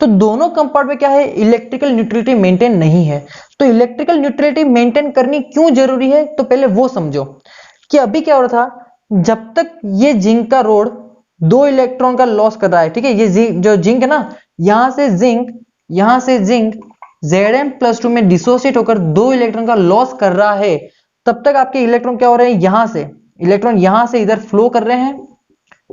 A: तो दोनों कंपाउंड में क्या है, इलेक्ट्रिकल न्यूट्रलिटी मेंटेन नहीं है। तो इलेक्ट्रिकल न्यूट्रलिटी मेंटेन करनी क्यों जरूरी है, तो पहले वो समझो कि अभी क्या हो रहा था, जब तक ये जिंक का रोड 2 इलेक्ट्रॉन का लॉस कर रहा है। ठीक है, ये जो जिंक है ना, यहां से जिंक Zn+2 में डिसोसिएट होकर 2 इलेक्ट्रॉन का लॉस कर रहा है, तब तक आपके इलेक्ट्रॉन क्या हो रहे हैं, यहां से इधर फ्लो कर रहे हैं।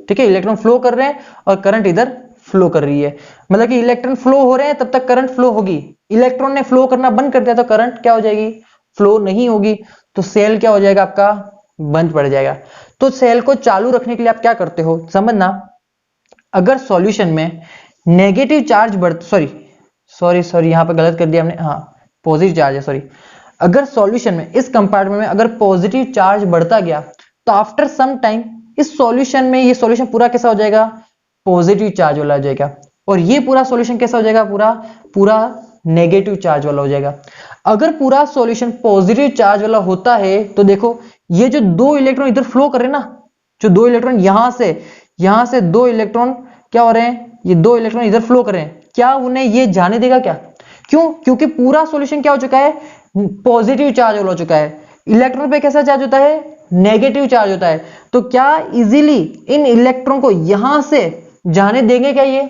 A: ठीक है, इलेक्ट्रॉन फ्लो कर रहे हैं और करंट इधर फ्लो कर रही है, मतलब कि इलेक्ट्रॉन फ्लो हो रहे हैं तब तक करंट फ्लो होगी। इलेक्ट्रॉन ने फ्लो करना बंद कर दिया तो करंट क्या हो जाएगी, फ्लो नहीं होगी। तो सेल क्या हो जाएगा आपका, बंद पड़ जाएगा। तो सेल को चालू रखने के लिए आप क्या करते हो, समझना, अगर सॉल्यूशन में नेगेटिव चार्ज सॉरी यहां पर गलत कर दिया हमने, हाँ पॉजिटिव चार्ज है, सॉरी। अगर सॉल्यूशन में इस कंपार्टमेंट में अगर पॉजिटिव चार्ज बढ़ता गया, तो आफ्टर सम टाइम इस सॉल्यूशन में ये सॉल्यूशन पूरा कैसा हो जाएगा, पॉजिटिव चार्ज वाला हो जाएगा। और ये पूरा सॉल्यूशन कैसा हो जाएगा, पूरा नेगेटिव चार्ज वाला हो जाएगा। अगर पूरा सॉल्यूशन पॉजिटिव चार्ज वाला होता है, तो देखो ये जो 2 इलेक्ट्रॉन इधर फ्लो कर रहे हैं ना, जो 2 इलेक्ट्रॉन यहां से 2 इलेक्ट्रॉन क्या हो रहे हैं, ये 2 इलेक्ट्रॉन इधर फ्लो कर रहे हैं, क्या उन्हें ये जाने देगा क्या, क्यों, क्योंकि पूरा सॉल्यूशन क्या हो चुका है, पॉजिटिव चार्ज वाला हो चुका है। इलेक्ट्रॉन पे कैसा चार्ज होता है, नेगेटिव चार्ज होता है। तो क्या इजीली इन इलेक्ट्रॉन को यहां से जाने देंगे क्या, ये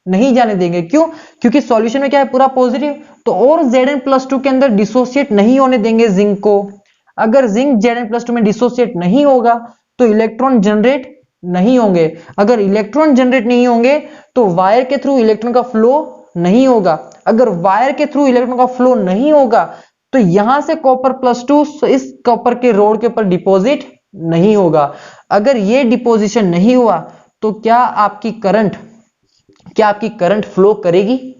A: नहीं जाने देंगे। क्यों, क्योंकि सॉल्यूशन में क्या है, पूरा पॉजिटिव। तो और Zn+2 के अंदर डिसोसिएट नहीं होने देंगे जिंक को। अगर जिंक Zn+2 में डिसोसिएट नहीं होगा तो इलेक्ट्रॉन जनरेट नहीं होंगे। अगर इलेक्ट्रॉन जनरेट नहीं होंगे तो वायर के थ्रू इलेक्ट्रॉन का फ्लो नहीं होगा। अगर वायर के थ्रू इलेक्ट्रॉन का फ्लो नहीं होगा तो यहां से कॉपर+2 इस कॉपर के रोड के ऊपर डिपॉजिट नहीं होगा। अगर ये डिपोजिशन नहीं हुआ तो क्या आपकी करंट फ्लो करेगी,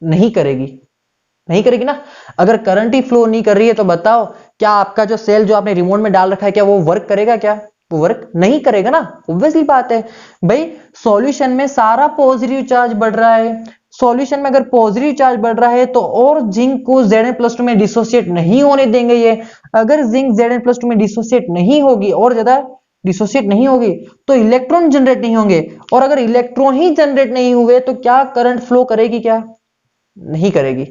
A: नहीं करेगी ना। अगर करंट ही फ्लो नहीं कर रही है तो बताओ, क्या आपका जो सेल जो आपने रिमोट में डाल रखा है, क्या वो वर्क करेगा, क्या वो वर्क नहीं करेगा ना, ऑब्वियसली बात है भाई। सॉल्यूशन में सारा पॉजिटिव चार्ज बढ़ रहा है, सॉल्यूशन में अगर पॉजिटिव चार्ज बढ़ रहा है तो और जिंक को Zn+2 में डिसोसिएट नहीं होने देंगे ये। अगर जिंक Zn+2 में डिसोसिएट नहीं होगी, और ज्यादा डिसोसिएट नहीं होगी, तो इलेक्ट्रॉन जनरेट नहीं होंगे। और अगर इलेक्ट्रॉन ही जनरेट नहीं हुए तो क्या करंट फ्लो करेगी, क्या नहीं करेगी।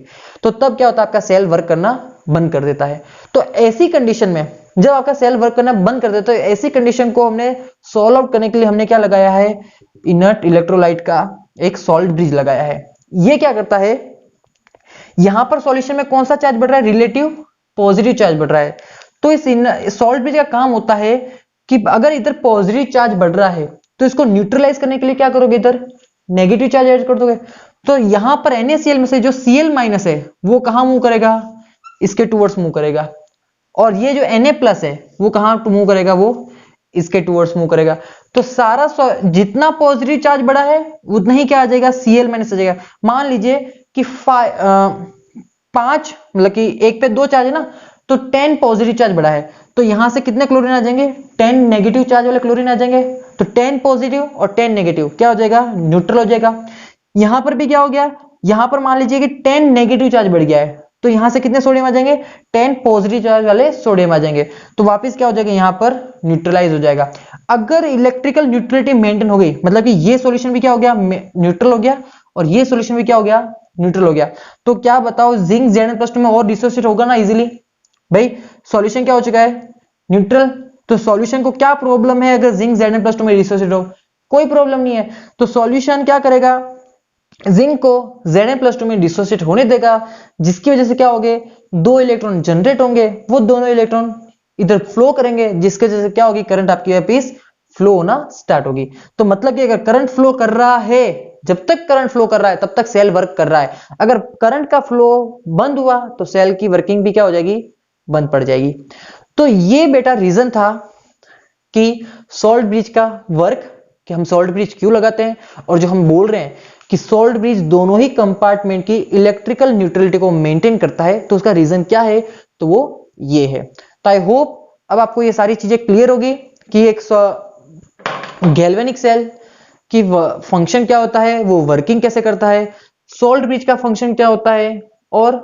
A: तो तब क्या होता है, आपका सेल वर्क करना बंद कर देता है। तो ऐसी कंडीशन में जब आपका सेल वर्क करना बंद कर देता है, तो ऐसी कंडीशन को हमने सॉल्व आउट करने के लिए हमने क्या लगाया है, इनर्ट इलेक्ट्रोलाइट का एक सॉल्ट ब्रिज लगाया है। ये क्या करता है, यहां पर सॉल्यूशन में कौन सा चार्ज बढ़ रहा है, रिलेटिव पॉजिटिव चार्ज बढ़ रहा है। तो इस सॉल्ट ब्रिज का काम होता है कि अगर इधर पॉजिटिव चार्ज बढ़ रहा है तो इसको न्यूट्रलाइज करने के लिए क्या करोगे, इधर नेगेटिव चार्ज ऐड कर दोगे। तो यहां पर NaCl में से जो Cl- है वो कहां मूव करेगा, इसके टूवर्ड्स मूव करेगा। और ये जो Na+ है वो कहां मूव करेगा, वो इसके टूवर्ड्स मूव करेगा। तो सारा जितना पॉजिटिव चार्ज बढ़ा है उतना ही क्या आ जाएगा, Cl- आ जाएगा। मान लीजिए कि 5 मतलब कि 1 पे 2 चार्ज है ना, तो 10 पॉजिटिव चार्ज बढ़ा है, तो यहां से कितने क्लोरीन आ जाएंगे, 10 नेगेटिव चार्ज वाले क्लोरीन आ जाएंगे। तो 10 पॉजिटिव और 10 नेगेटिव क्या हो जाएगा, न्यूट्रल हो जाएगा। यहां पर भी क्या हो गया, यहां पर मान लीजिए कि 10 नेगेटिव चार्ज बढ़ गया है, तो यहां से कितने सोडियम आ जाएंगे, 10 पॉजिटिव चार्ज वाले सोडियम आ जाएंगे। तो वापस क्या हो जाएगा, यहां पर न्यूट्रलाइज हो जाएगा। अगर इलेक्ट्रिकल न्यूट्रलिटी मेंटेन हो गई, मतलब कि ये सॉल्यूशन भी क्या हो गया, न्यूट्रल हो गया, और ये सॉल्यूशन भी क्या हो गया, न्यूट्रल हो गया। तो क्या बताओ, जिंक Zn+2 में और डिसोसिएट होगा ना इजीली। भाई सॉल्यूशन क्या हो चुका है, न्यूट्रल। तो सॉल्यूशन को क्या प्रॉब्लम है अगर जिंक Zn+2 में डिसोसिएट हो, कोई प्रॉब्लम नहीं है। तो सॉल्यूशन क्या करेगा, जिंक को Zn+2 में डिसोसिएट होने देगा, जिसकी वजह से क्या होंगे, दो इलेक्ट्रॉन जनरेट होंगे, वो दोनों इलेक्ट्रॉन इधर फ्लो करेंगे, जिसके वजह से क्या होगी, करंट आपकी वापिस फ्लो होना स्टार्ट होगी। तो मतलब कि अगर करंट फ्लो कर रहा है, जब तक करंट फ्लो कर रहा है तब तक सेल वर्क कर रहा है। अगर करंट का फ्लो बंद हुआ तो सेल की वर्किंग भी क्या हो जाएगी, बंद पड़ जाएगी। तो ये बेटा रीजन था कि सॉल्ट ब्रिज का वर्क, कि हम सॉल्ट ब्रिज क्यों लगाते हैं, और जो हम बोल रहे हैं कि सॉल्ट ब्रिज दोनों ही कंपार्टमेंट की इलेक्ट्रिकल न्यूट्रलिटी को मेंटेन करता है, तो उसका रीजन क्या है, तो वो ये है। तो आई होप अब आपको ये सारी चीजें क्लियर होगी कि एक गैल्वेनिक सेल की फंक्शन क्या होता है, वो वर्किंग कैसे करता है, सॉल्ट ब्रिज का फंक्शन क्या होता है। और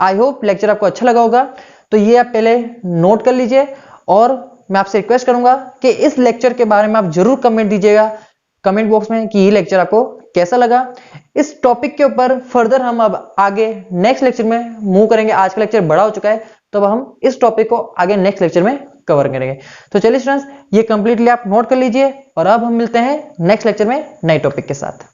A: आई होप लेक्चर आपको अच्छा लगा होगा। तो ये आप पहले नोट कर लीजिए, और मैं आपसे रिक्वेस्ट करूंगा कि इस लेक्चर के बारे में आप जरूर कमेंट दीजिएगा कमेंट बॉक्स में कि ये लेक्चर आपको कैसा लगा। इस टॉपिक के ऊपर फर्दर हम अब आगे नेक्स्ट लेक्चर में मूव करेंगे। आज का लेक्चर बड़ा हो चुका है, तो अब हम इस टॉपिक को आगे नेक्स्ट लेक्चर में कवर करेंगे। तो चलिए स्टूडेंट्स, ये कंप्लीटली आप नोट कर लीजिए, और अब हम मिलते हैं नेक्स्ट लेक्चर में नए टॉपिक के साथ।